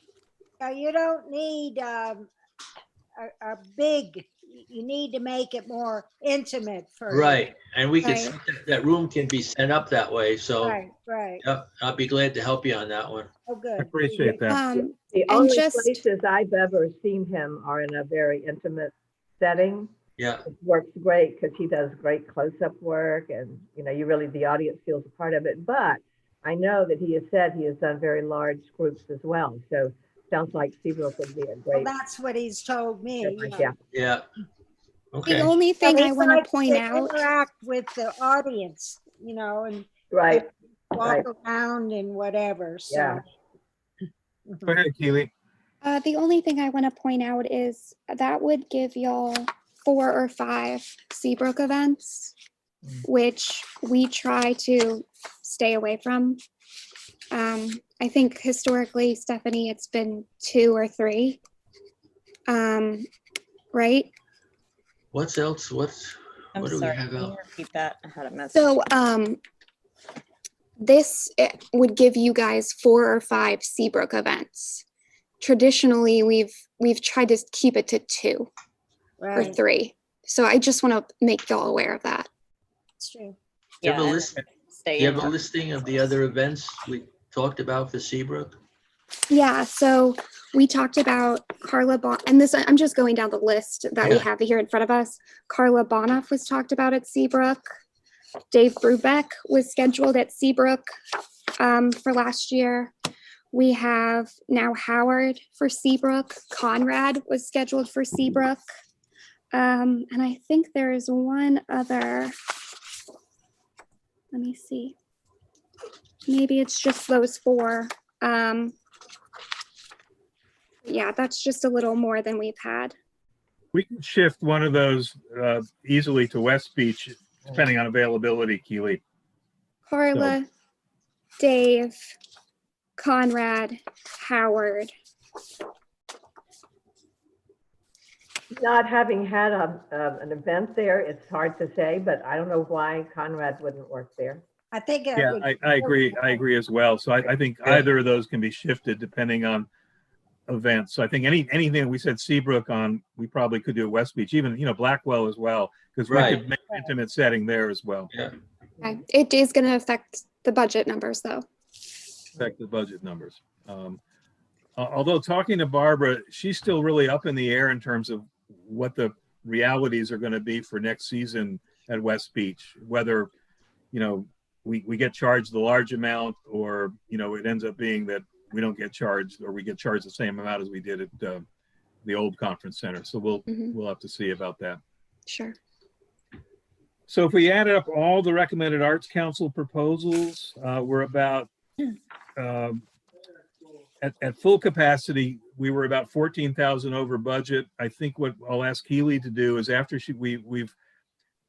Now, you don't need a big, you need to make it more intimate for. Right, and we can, Right. that room can be set up that way, so, Right, right. yep, I'll be glad to help you on that one. Oh, I good. appreciate that. The And only just- places I've ever seen him are in a very intimate setting. Yeah, It works great because he does great close-up work and, you know, you really, the audience feels a part of it. But I know that he has said he has done very large groups as well. So sounds like Seabrook would be a Well, great. that's what he's told me. Yeah. yeah. The Okay, only thing He I want likes to point out, Interact with the audience, you know, and Right. walk Right. around and whatever, so. Yeah. Go ahead, Keely. the only thing I want to point out is that would give y'all 4 or 5 Seabrook events, which we try to stay away from. I think historically, Stephanie, it's been 2 or 3. Right? what's else, what I'm do we sorry, have can you out? repeat that? I had a message. So this would give you guys 4 or 5 Seabrook events. Traditionally, we've tried to keep it to 2 or Right, 3. So I just want to make y'all aware of that. it's true. Do you have a Yeah, and list, do stay you in have a our- listing of the other events we talked about for Seabrook? Yeah, so we talked about Carla and this, I'm just going down the list that we Yeah. have here in front of us. Carla Bonoff was talked about at Seabrook. Dave Brubeck was scheduled at Seabrook for last year. We have now Howard for Seabrook. Conrad was scheduled for Seabrook. And I think there is one other. Let me see. Maybe it's just those 4. Yeah, that's just a little more than we've had. We can shift one of those easily to West Beach, depending on availability, Keely. Carla, Dave, Conrad, Howard. Not having had an event there, it's hard to say, but I don't know why Conrad wouldn't work there. I think. it Yeah, would- I agree. I agree as well. So I think Yeah. either of those can be shifted depending on events. So I think anything we said Seabrook on, we probably could do at West Beach, even, Blackwell as well, because we Right. could make an intimate setting there as well. Yeah, Okay. It is going to affect the budget numbers though. Affect the budget numbers. Although talking to Barbara, she's still really up in the air in terms of what the realities are going to be for next season at West Beach, whether, we get charged the large amount or, it ends up being that we don't get charged or we get charged the same amount as we did at the old conference center. So we'll have to see about that. Sure. So if we added up all the recommended Arts Council proposals, we're about, at full capacity, we were about 14,000 over budget. I think what I'll ask Keely to do is after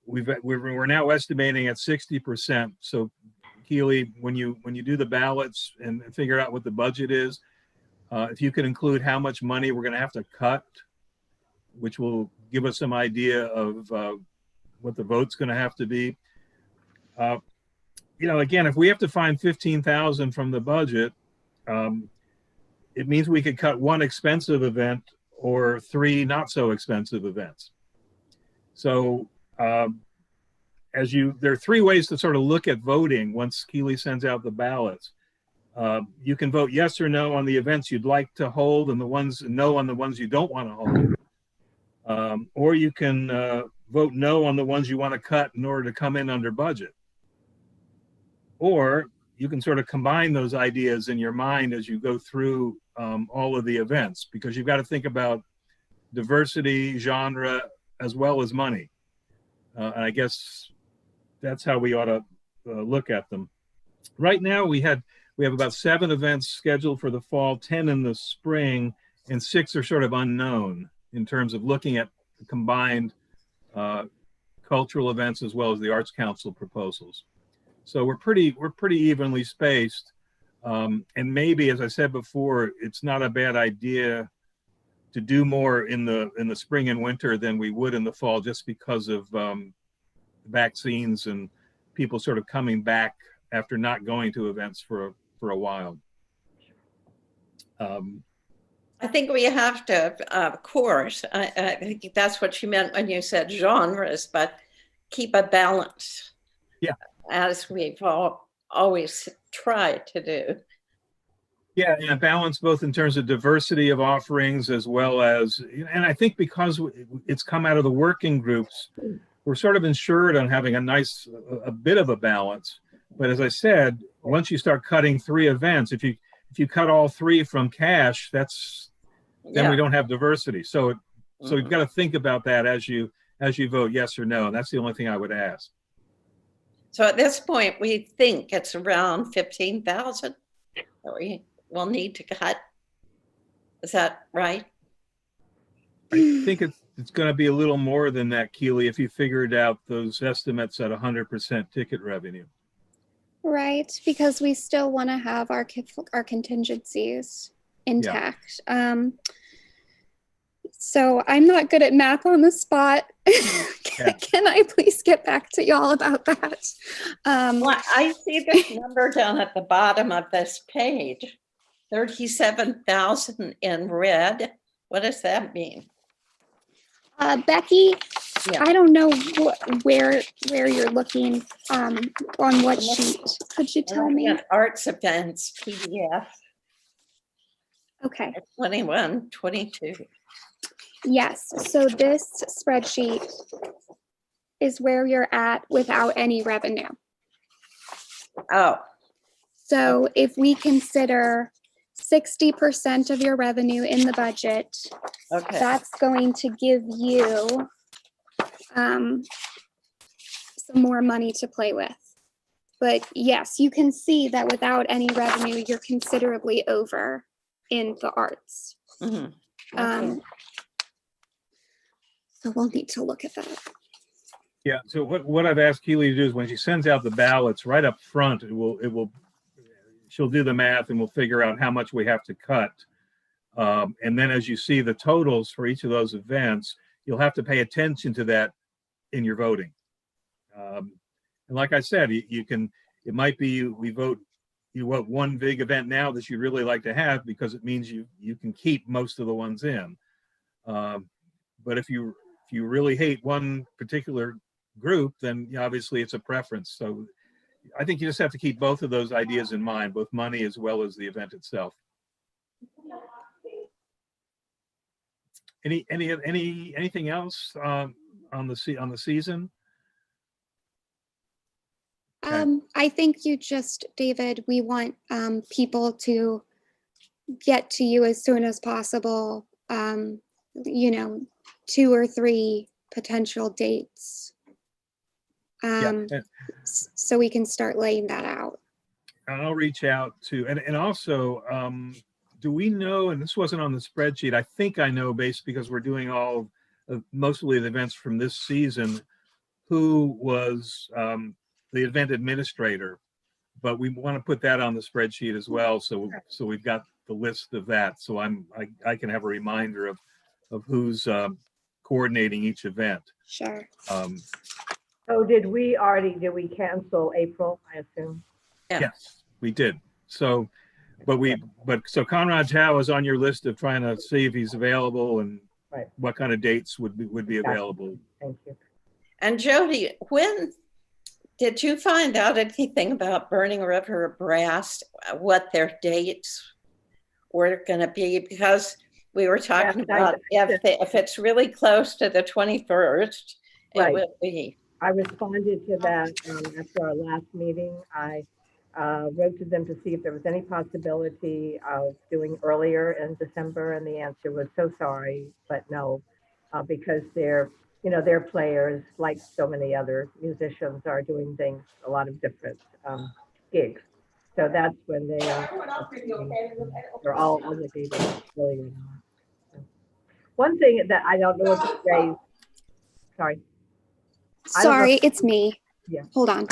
we're now estimating at 60%. So Keely, when you do the ballots and figure out what the budget is, if you could include how much money we're going to have to cut, which will give us some idea of what the vote's going to have to be. Again, if we have to find 15,000 from the budget, it means we could cut 1 expensive event or 3 not so expensive events. So, there are three ways to sort of look at voting once Keely sends out the ballots. You can vote yes or no on the events you'd like to hold and no on the ones you don't want to hold. Or you can vote no on the ones you want to cut in order to come in under budget. Or you can sort of combine those ideas in your mind as you go through all of the events, because you've got to think about diversity, genre, as well as money. And I guess that's how we ought to look at them. Right now, we have about 7 events scheduled for the fall, 10 in the spring, and 6 are sort of unknown in terms of looking at the combined cultural events as well as the Arts Council proposals. So we're pretty evenly spaced, and maybe, as I said before, it's not a bad idea to do more in the spring and winter than we would in the fall, just because of vaccines and people sort of coming back after not going to events for a while. I think we have to, of course, I think that's what you meant when you said genres, but keep a balance. Yeah. As we've always tried to do. Yeah, and a balance both in terms of diversity of offerings as well as, and I think because it's come out of the working groups, we're sort of insured on having a bit of a balance. But as I said, once you start cutting 3 events, if you cut all 3 from cash, then we don't have diversity. So you've got to think about that as you vote yes or no. And that's the only thing I would ask. So at this point, we think it's around 15,000 that we will need to cut. Is that right? I think it's going to be a little more than that, Keely, if you figured out those estimates at 100% ticket revenue. Right, because we still want to have our contingencies intact. So I'm not good at math on the spot. Can I please get back to y'all about that? Well, I see this number down at the bottom of this page, 37,000 in red. What does that mean? Becky, Yeah. I don't know where you're looking on what sheet. Could you tell me? Arts events, PDF. Okay. 21, 22. Yes, so this spreadsheet is where you're at without any revenue. Oh, So if we consider 60% of your revenue in the budget, okay. that's going to give you some more money to play with. But yes, you can see that without any revenue, you're considerably over in the arts. Mhm. Okay. So we'll need to look at that. Yeah. So what I've asked Keely to do is when she sends out the ballots right up front, she'll do the math and we'll figure out how much we have to cut. And then as you see the totals for each of those events, you'll have to pay attention to that in your voting. And like I said, it might be you vote one big event now that you really like to have because it means you can keep most of the ones in. But if you really hate one particular group, then obviously it's a preference. So I think you just have to keep both of those ideas in mind, both money as well as the event itself. Anything else on the season? Okay. I think David, we want people to get to you as soon as possible. 2 or 3 potential dates. So we can start laying that out. I'll reach out to, and also, do we know, and this wasn't on the spreadsheet, I think I know because we're doing mostly the events from this season, who was the event administrator, but we want to put that on the spreadsheet as well. So we've got the list of that. So I can have a reminder of who's coordinating each event. Sure. So did we cancel April, I assume? Yeah. Yes, we did. So, so Conrad Chow is on your list of trying to see if he's available and Right. what kind of dates would be available. Thank you. And Jody, when Did you find out anything about Burning River Brass, what their dates were going to be? Because we were talking about if it's really close to the 21st, it Right. will be. I responded to that after our last meeting. I wrote to them to see if there was any possibility of doing earlier in December, and the answer was so sorry, but no, because they're players, like so many other musicians, are doing things, a lot of different gigs. So that's when they're all obligated earlier. One thing that I don't know if you raised, sorry. Sorry, it's me. Yeah. Hold on.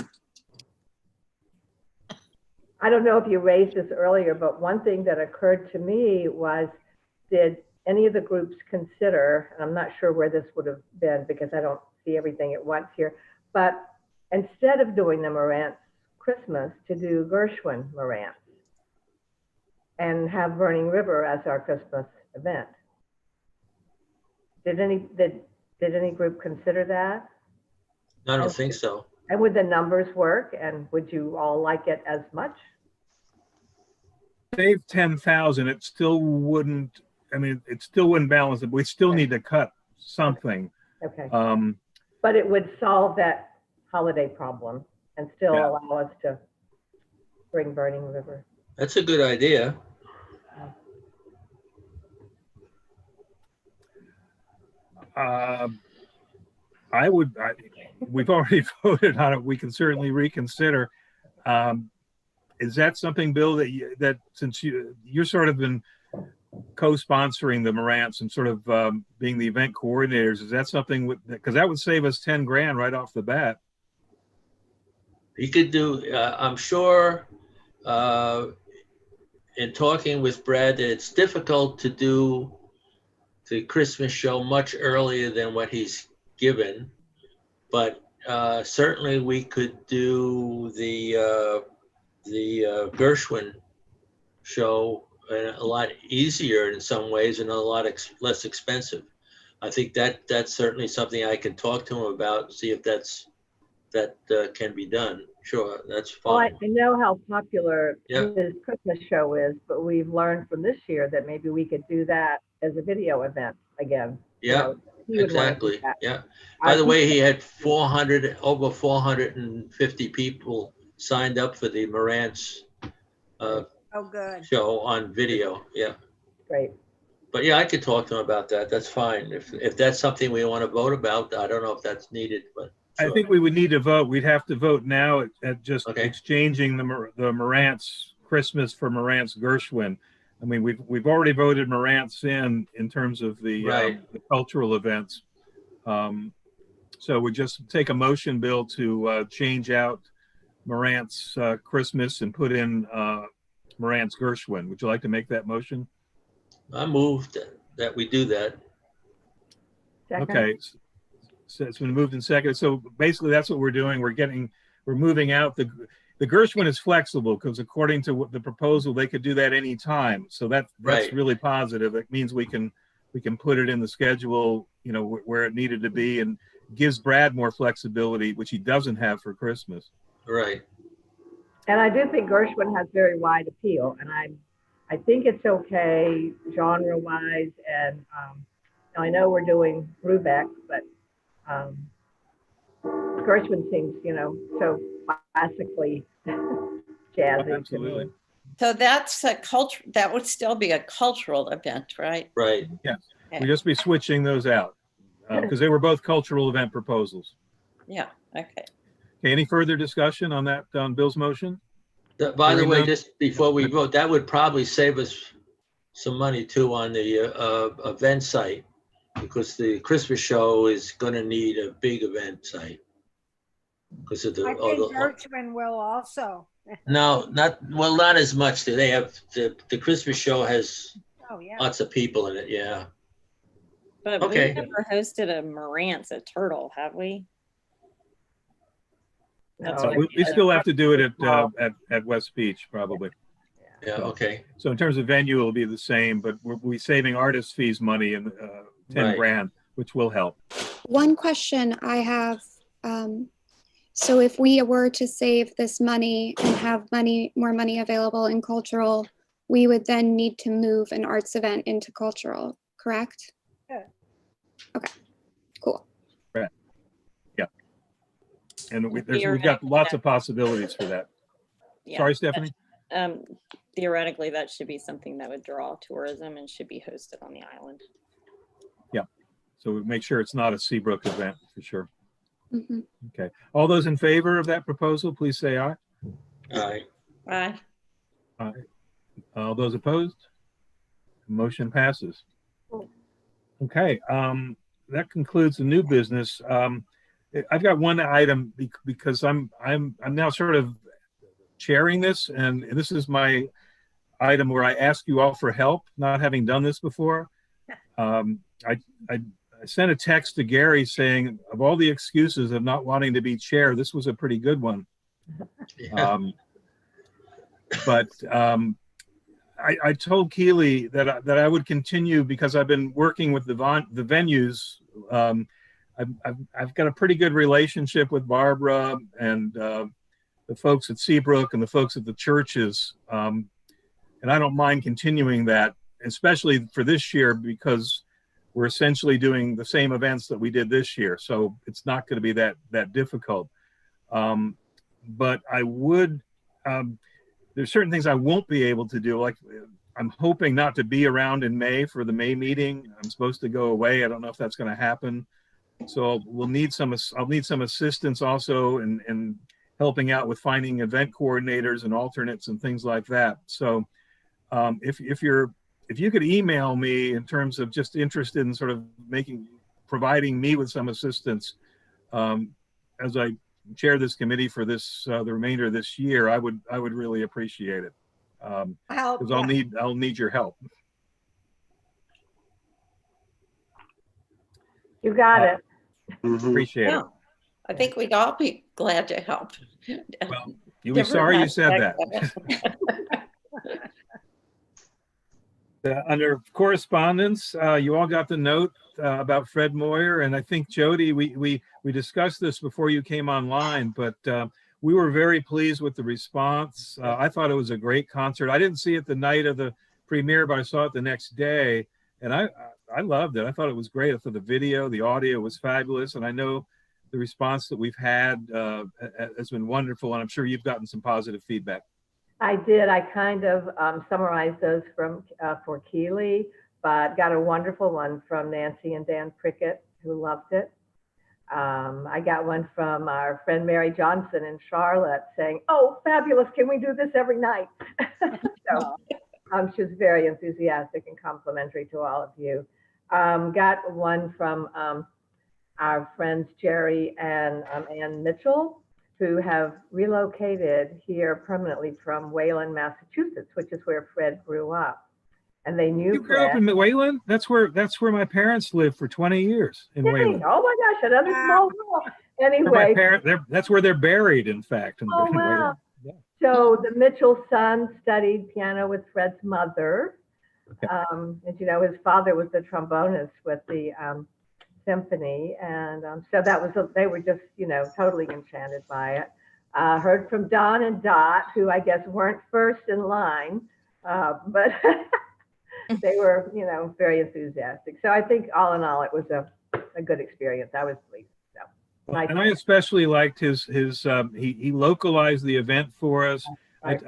I don't know if you raised this earlier, but one thing that occurred to me was, did any of the groups consider, and I'm not sure where this would have been because I don't see everything at once here, but instead of doing the Marantz Christmas, to do Gershwin Marantz and have Burning River as our Christmas event. Did any group consider that? I don't think so. And would the numbers work? And would you all like it as much? Save 10,000, it still wouldn't, I mean, it still wouldn't balance it. We still need to cut something. Okay. But it would solve that holiday problem and still allow us to bring Burning River. That's a good idea. We've already voted on it. We can certainly reconsider. Is that something, Bill, that since you're sort of been co-sponsoring the Marantz and sort of being the event coordinators, is that something because that would save us 10 grand right off the bat? You could do, I'm sure, in talking with Brad, that it's difficult to do the Christmas show much earlier than what he's given, but certainly we could do the Gershwin show a lot easier in some ways and a lot less expensive. I think that's certainly something I can talk to him about, see if that can be done. Sure, that's fine. Well, I know how popular his Christmas show is, but we've learned from this year that maybe we could do that as a video event again. Yeah, exactly. Yeah. By I the way, he had over 450 people signed up for the Marantz good. show on video. Yeah. Great. But yeah, I could talk to him about that. That's fine. If that's something we want to vote about, I don't know if that's needed, but. Sure. I think we would need to vote. We'd have to vote now at just exchanging the Marantz Christmas for Marantz Gershwin. I mean, we've already voted Marantz in terms of the cultural events. So we just take a motion, Bill, to change out Marantz Christmas and put in Marantz Gershwin. Would you like to make that motion? I moved that we do that. Second. Okay. So it's been moved and seconded. So basically that's what we're doing. We're moving out the Gershwin is flexible because according to what the proposal, they could do that any time. So that's really positive. It means we can put it in the schedule, where it needed to be, and gives Brad more flexibility, which he doesn't have for Christmas. Right. And I do think Gershwin has very wide appeal, and I think it's okay genre-wise, and I know we're doing Brubeck, but Gershwin seems, so classically jazzy. Absolutely. So that's a culture. That would still be a cultural event, right? Right. Yes. Okay. We'll just be switching those out because they were both cultural event proposals. Yeah. Okay. Okay. Any further discussion on that, on Bill's motion? By the way, just before we vote, that would probably save us some money too on the event site, because the Christmas show is going to need a big event site. Because of I think Gershwin will also. No, not as much. They have the Christmas show has lots of people in it. Yeah. But we never hosted a Marantz at Turtle, have we? We still have to do it at West Beach, probably. Yeah. Okay. So in terms of venue, it'll be the same, but we're saving artist fees money and 10 grand, which will help. One question I have, So if we were to save this money and have more money available in cultural, we would then need to move an arts event into cultural, correct? Yeah. Okay, cool. And we've got lots of possibilities for that. Yeah, Sorry, Stephanie? theoretically, that should be something that would draw tourism and should be hosted on the island. So we make sure it's not a Seabrook event for sure. Mhm. Okay. All those in favor of that proposal, please say aye. Aye. Aye. Aye. All those opposed? Motion passes. Okay, that concludes the new business. I've got one item because I'm now sort of chairing this, and this is my item where I ask you all for help, not having done this before. I sent a text to Gary saying, of all the excuses of not wanting to be chair, this was a pretty good one. Yeah. I told Keely that I would continue because I've been working with the venues. I've got a pretty good relationship with Barbara and the folks at Seabrook and the folks at the churches. And I don't mind continuing that, especially for this year, because we're essentially doing the same events that we did this year. So it's not going to be that difficult. But I would, there's certain things I won't be able to do. Like I'm hoping not to be around in May for the May meeting. I'm supposed to go away. I don't know if that's going to happen. So I'll need some assistance also in helping out with finding event coordinators and alternates and things like that. So if you could email me in terms of just interested in sort of providing me with some assistance as I chair this committee for this the remainder of this year, I would really appreciate it because I'll need your help. You got it. Appreciate it. I think we'd all be glad to help. Well, you'll be sorry you said that. Under correspondence, you all got the note about Fred Moyer, and I think Jody, we discussed this before you came online, but we were very pleased with the response. I thought it was a great concert. I didn't see it the night of the premiere, but I saw it the next day, and I loved it. I thought it was great. I thought the video, the audio was fabulous, and I know the response that we've had has been wonderful, and I'm sure you've gotten some positive feedback. I did. I kind of summarized those for Keely, but got a wonderful one from Nancy and Dan Prickett, who loved it. I got one from our friend Mary Johnson in Charlotte saying, "Oh, fabulous. Can we do this every night?" So she was very enthusiastic and complimentary to all of you. Got one from our friends Jerry and Ann Mitchell, who have relocated here permanently from Wayland, Massachusetts, which is where Fred grew up. And they knew You grew up in Wayland? That's where my parents lived for 20 years in Wayland. Oh my gosh, another small world. Anyway. That's where they're buried, in fact. Oh, wow. Yeah. So the Mitchell son studied piano with Fred's mother. Okay. As you know, his father was the trombonist with the symphony, and so that was they were just totally enchanted by it. Heard from Don and Dot, who I guess weren't first in line, but they were very enthusiastic. So I think all in all it was a good experience. I was pleased. So nice. And I especially liked his he localized the event for us. Right.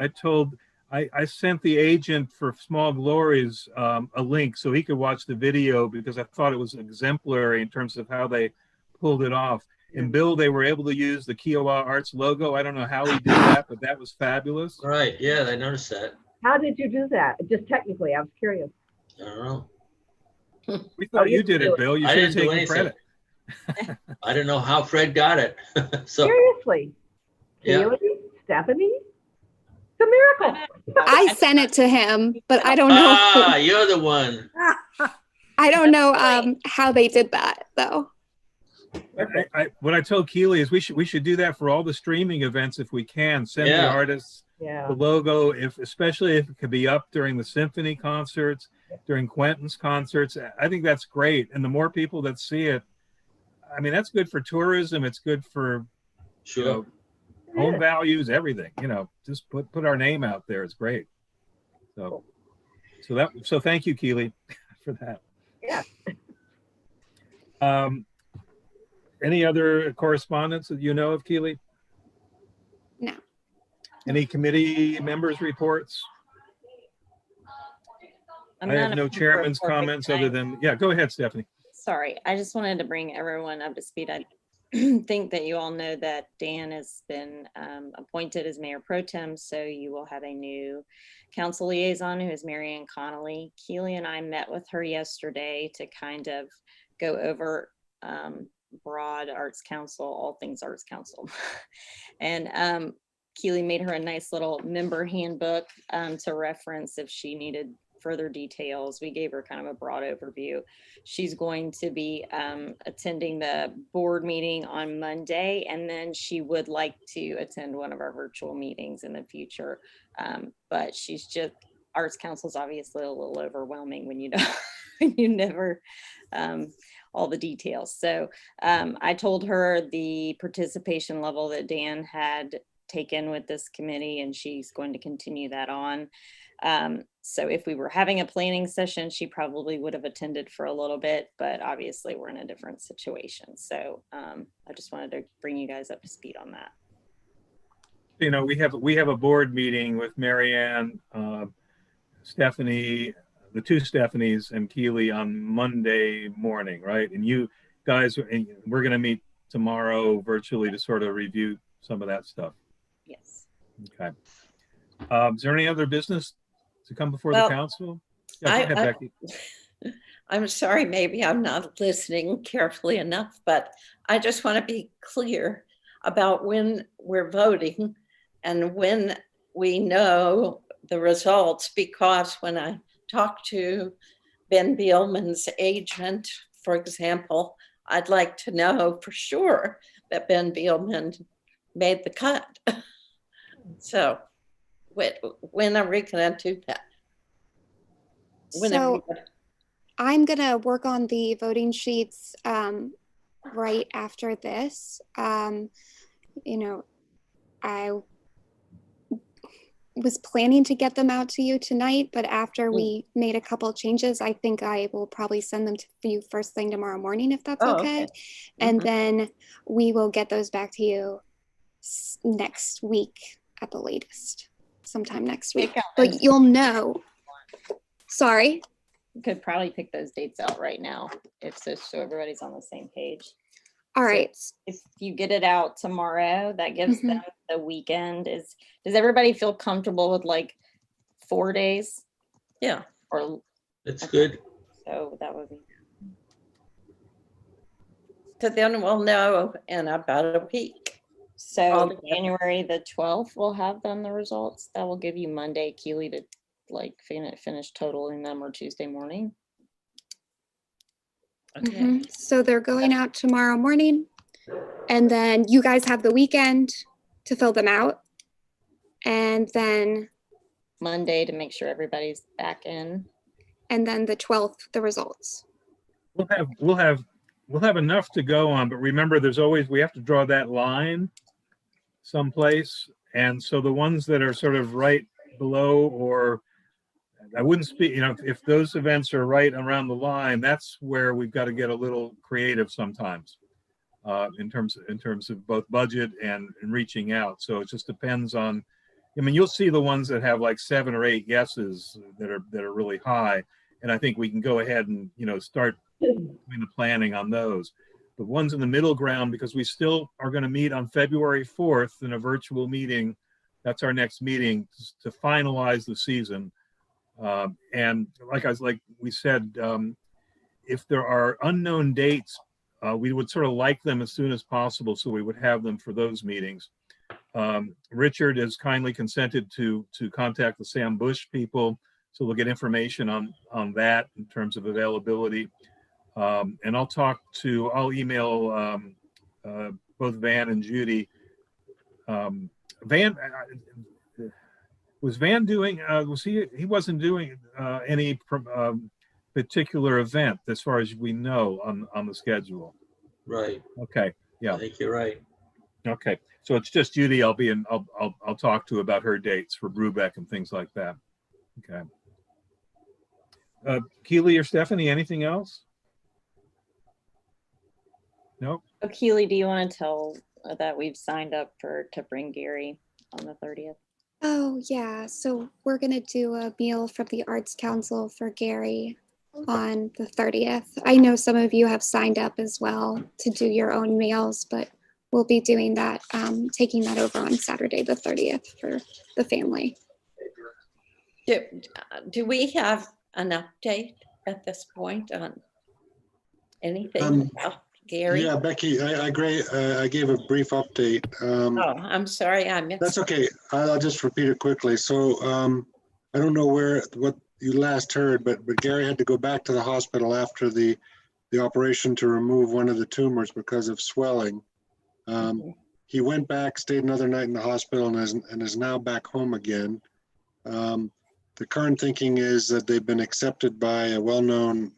I sent the agent for Small Glories a link so he could watch the video because I thought it was exemplary in terms of how they pulled it off. And Bill, they were able to use the Kiowa Arts logo. I don't know how he did that, but that was fabulous. Right. Yeah, I noticed that. How did you do that? Just technically, I was curious. I don't know. We thought you did it, Bill. You should have taken credit. I didn't know how Fred got it. So seriously, Keely, Stephanie? It's a miracle. I sent it to him, but I don't know. Ah, you're the one. I don't know how they did that though. What I told Keely is we should do that for all the streaming events if we can. Send the artists the logo, especially if it could be up during the symphony concerts, during Quentin's concerts. I think that's great, and the more people that see it, I mean, that's good for tourism. It's good for Sure. Home values, everything, just put our name out there. It's great. So thank you, Keely, for that. Yeah. Any other correspondence that you know of, Keely? No. Any committee members' reports? I'm I not have a no member chairman's of Corporate comments Connect. other than, yeah, go ahead, Stephanie. Sorry, I just wanted to bring everyone up to speed. I think that you all know that Dan has been appointed as Mayor Pro Tem, so you will have a new council liaison who is Marianne Connolly. Keely and I met with her yesterday to kind of go over broad Arts Council, all things Arts Council. And Keely made her a nice little member handbook to reference if she needed further details. We gave her kind of a broad overview. She's going to be attending the board meeting on Monday, and then she would like to attend one of our virtual meetings in the future. But she's just, Arts Council is obviously a little overwhelming when you know, when you never all the details. So I told her the participation level that Dan had taken with this committee, and she's going to continue that on. So if we were having a planning session, she probably would have attended for a little bit, but obviously we're in a different situation. So I just wanted to bring you guys up to speed on that. We have a board meeting with Marianne, Stephanie, the two Stephanies, and Keely on Monday morning, right? And you guys, we're going to meet tomorrow virtually to sort of review some of that stuff. Yes. Okay. Is there any other business to come before the council? Yeah, go ahead, Becky. I'm sorry, maybe I'm not listening carefully enough, but I just want to be clear about when we're voting and when we know the results, because when I talk to Ben Beelman's agent, for example, I'd like to know for sure that Ben Beelman made the cut. So when are we going to do that? So I'm going to work on the voting sheets right after this. I was planning to get them out to you tonight, but after we made a couple of changes, I think I will probably send them to you first thing tomorrow morning, if that's okay. And then we will get those back to you next week at the latest, sometime next week. But you'll know. Sorry. You could probably pick those dates out right now, if so everybody's on the same page. All right. So if you get it out tomorrow, that gives them the weekend. Does everybody feel comfortable with like 4 days? Yeah. Or That's good. so that would be. So then we'll know in about a week. So January the 12th, we'll have them the results. That will give you Monday, Keely, to like finish totaling them, or Tuesday morning. Okay. So they're going out tomorrow morning, and then you guys have the weekend to fill them out, and then Monday to make sure everybody's back in, and then the 12th the results. We'll have enough to go on, but remember, we have to draw that line someplace, and so the ones that are sort of right below, or I wouldn't speak, if those events are right around the line, that's where we've got to get a little creative sometimes in terms of both budget and reaching out. So it just depends on, you'll see the ones that have like 7 or 8 yeses that are really high. And I think we can go ahead and, start doing the planning on those. The ones in the middle ground, because we still are going to meet on February 4th in a virtual meeting. That's our next meeting to finalize the season. And like we said, if there are unknown dates, we would sort of like them as soon as possible, so we would have them for those meetings. Richard has kindly consented to contact the Sam Bush people, so we'll get information on that in terms of availability. And I'll email both Van and Judy. Van. Was Van doing, he wasn't doing any particular event as far as we know on the schedule. Right. Okay, yeah. I think you're right. Okay, so it's just Judy. I'll talk to about her dates for Brubeck and things like that. Okay. Keely or Stephanie, anything else? Nope. Oh, Keely, do you want to tell that we've signed up to bring Gary on the 30th? Oh, yeah. So we're going to do a meal from the Arts Council for Gary on the 30th. I know some of you have signed up as well to do your own meals, but we'll be doing that, taking that over on Saturday, the 30th for the family. Do we have an update at this point on anything about Gary? Yeah, Becky, I agree. I gave a brief update. Oh, I'm sorry, I missed. That's okay. I'll just repeat it quickly. So I don't know what you last heard, but Gary had to go back to the hospital after the operation to remove one of the tumors because of swelling. He went back, stayed another night in the hospital, and is now back home again. The current thinking is that they've been accepted by a well-known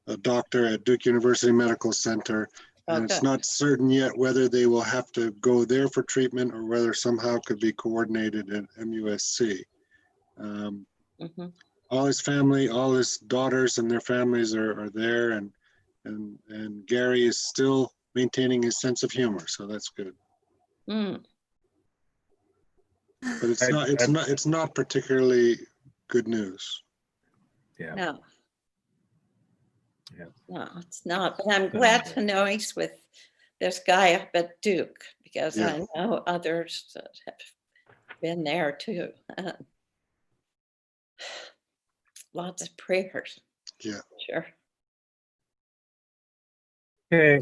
a doctor at Duke University Medical Center. And it's not certain yet whether they will have to go there for treatment or whether somehow could be coordinated at MUSC. All his family, all his daughters and their families are there, and Gary is still maintaining his sense of humor, so that's good. But it's not particularly good news. Yeah. No. Yeah. No, it's not. But I'm glad to know he's with this guy up at Duke, because Yeah. I know others that have been there too. Lots of prayers. Yeah. Sure. Okay.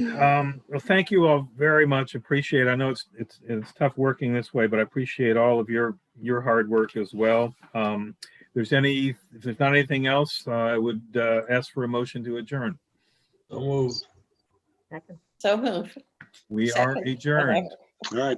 Well, thank you all very much. Appreciate it. I know it's tough working this way, but I appreciate all of your hard work as well. If there's not anything else, I would ask for a motion to adjourn. So moved. So moved. We are Second. adjourned. All right.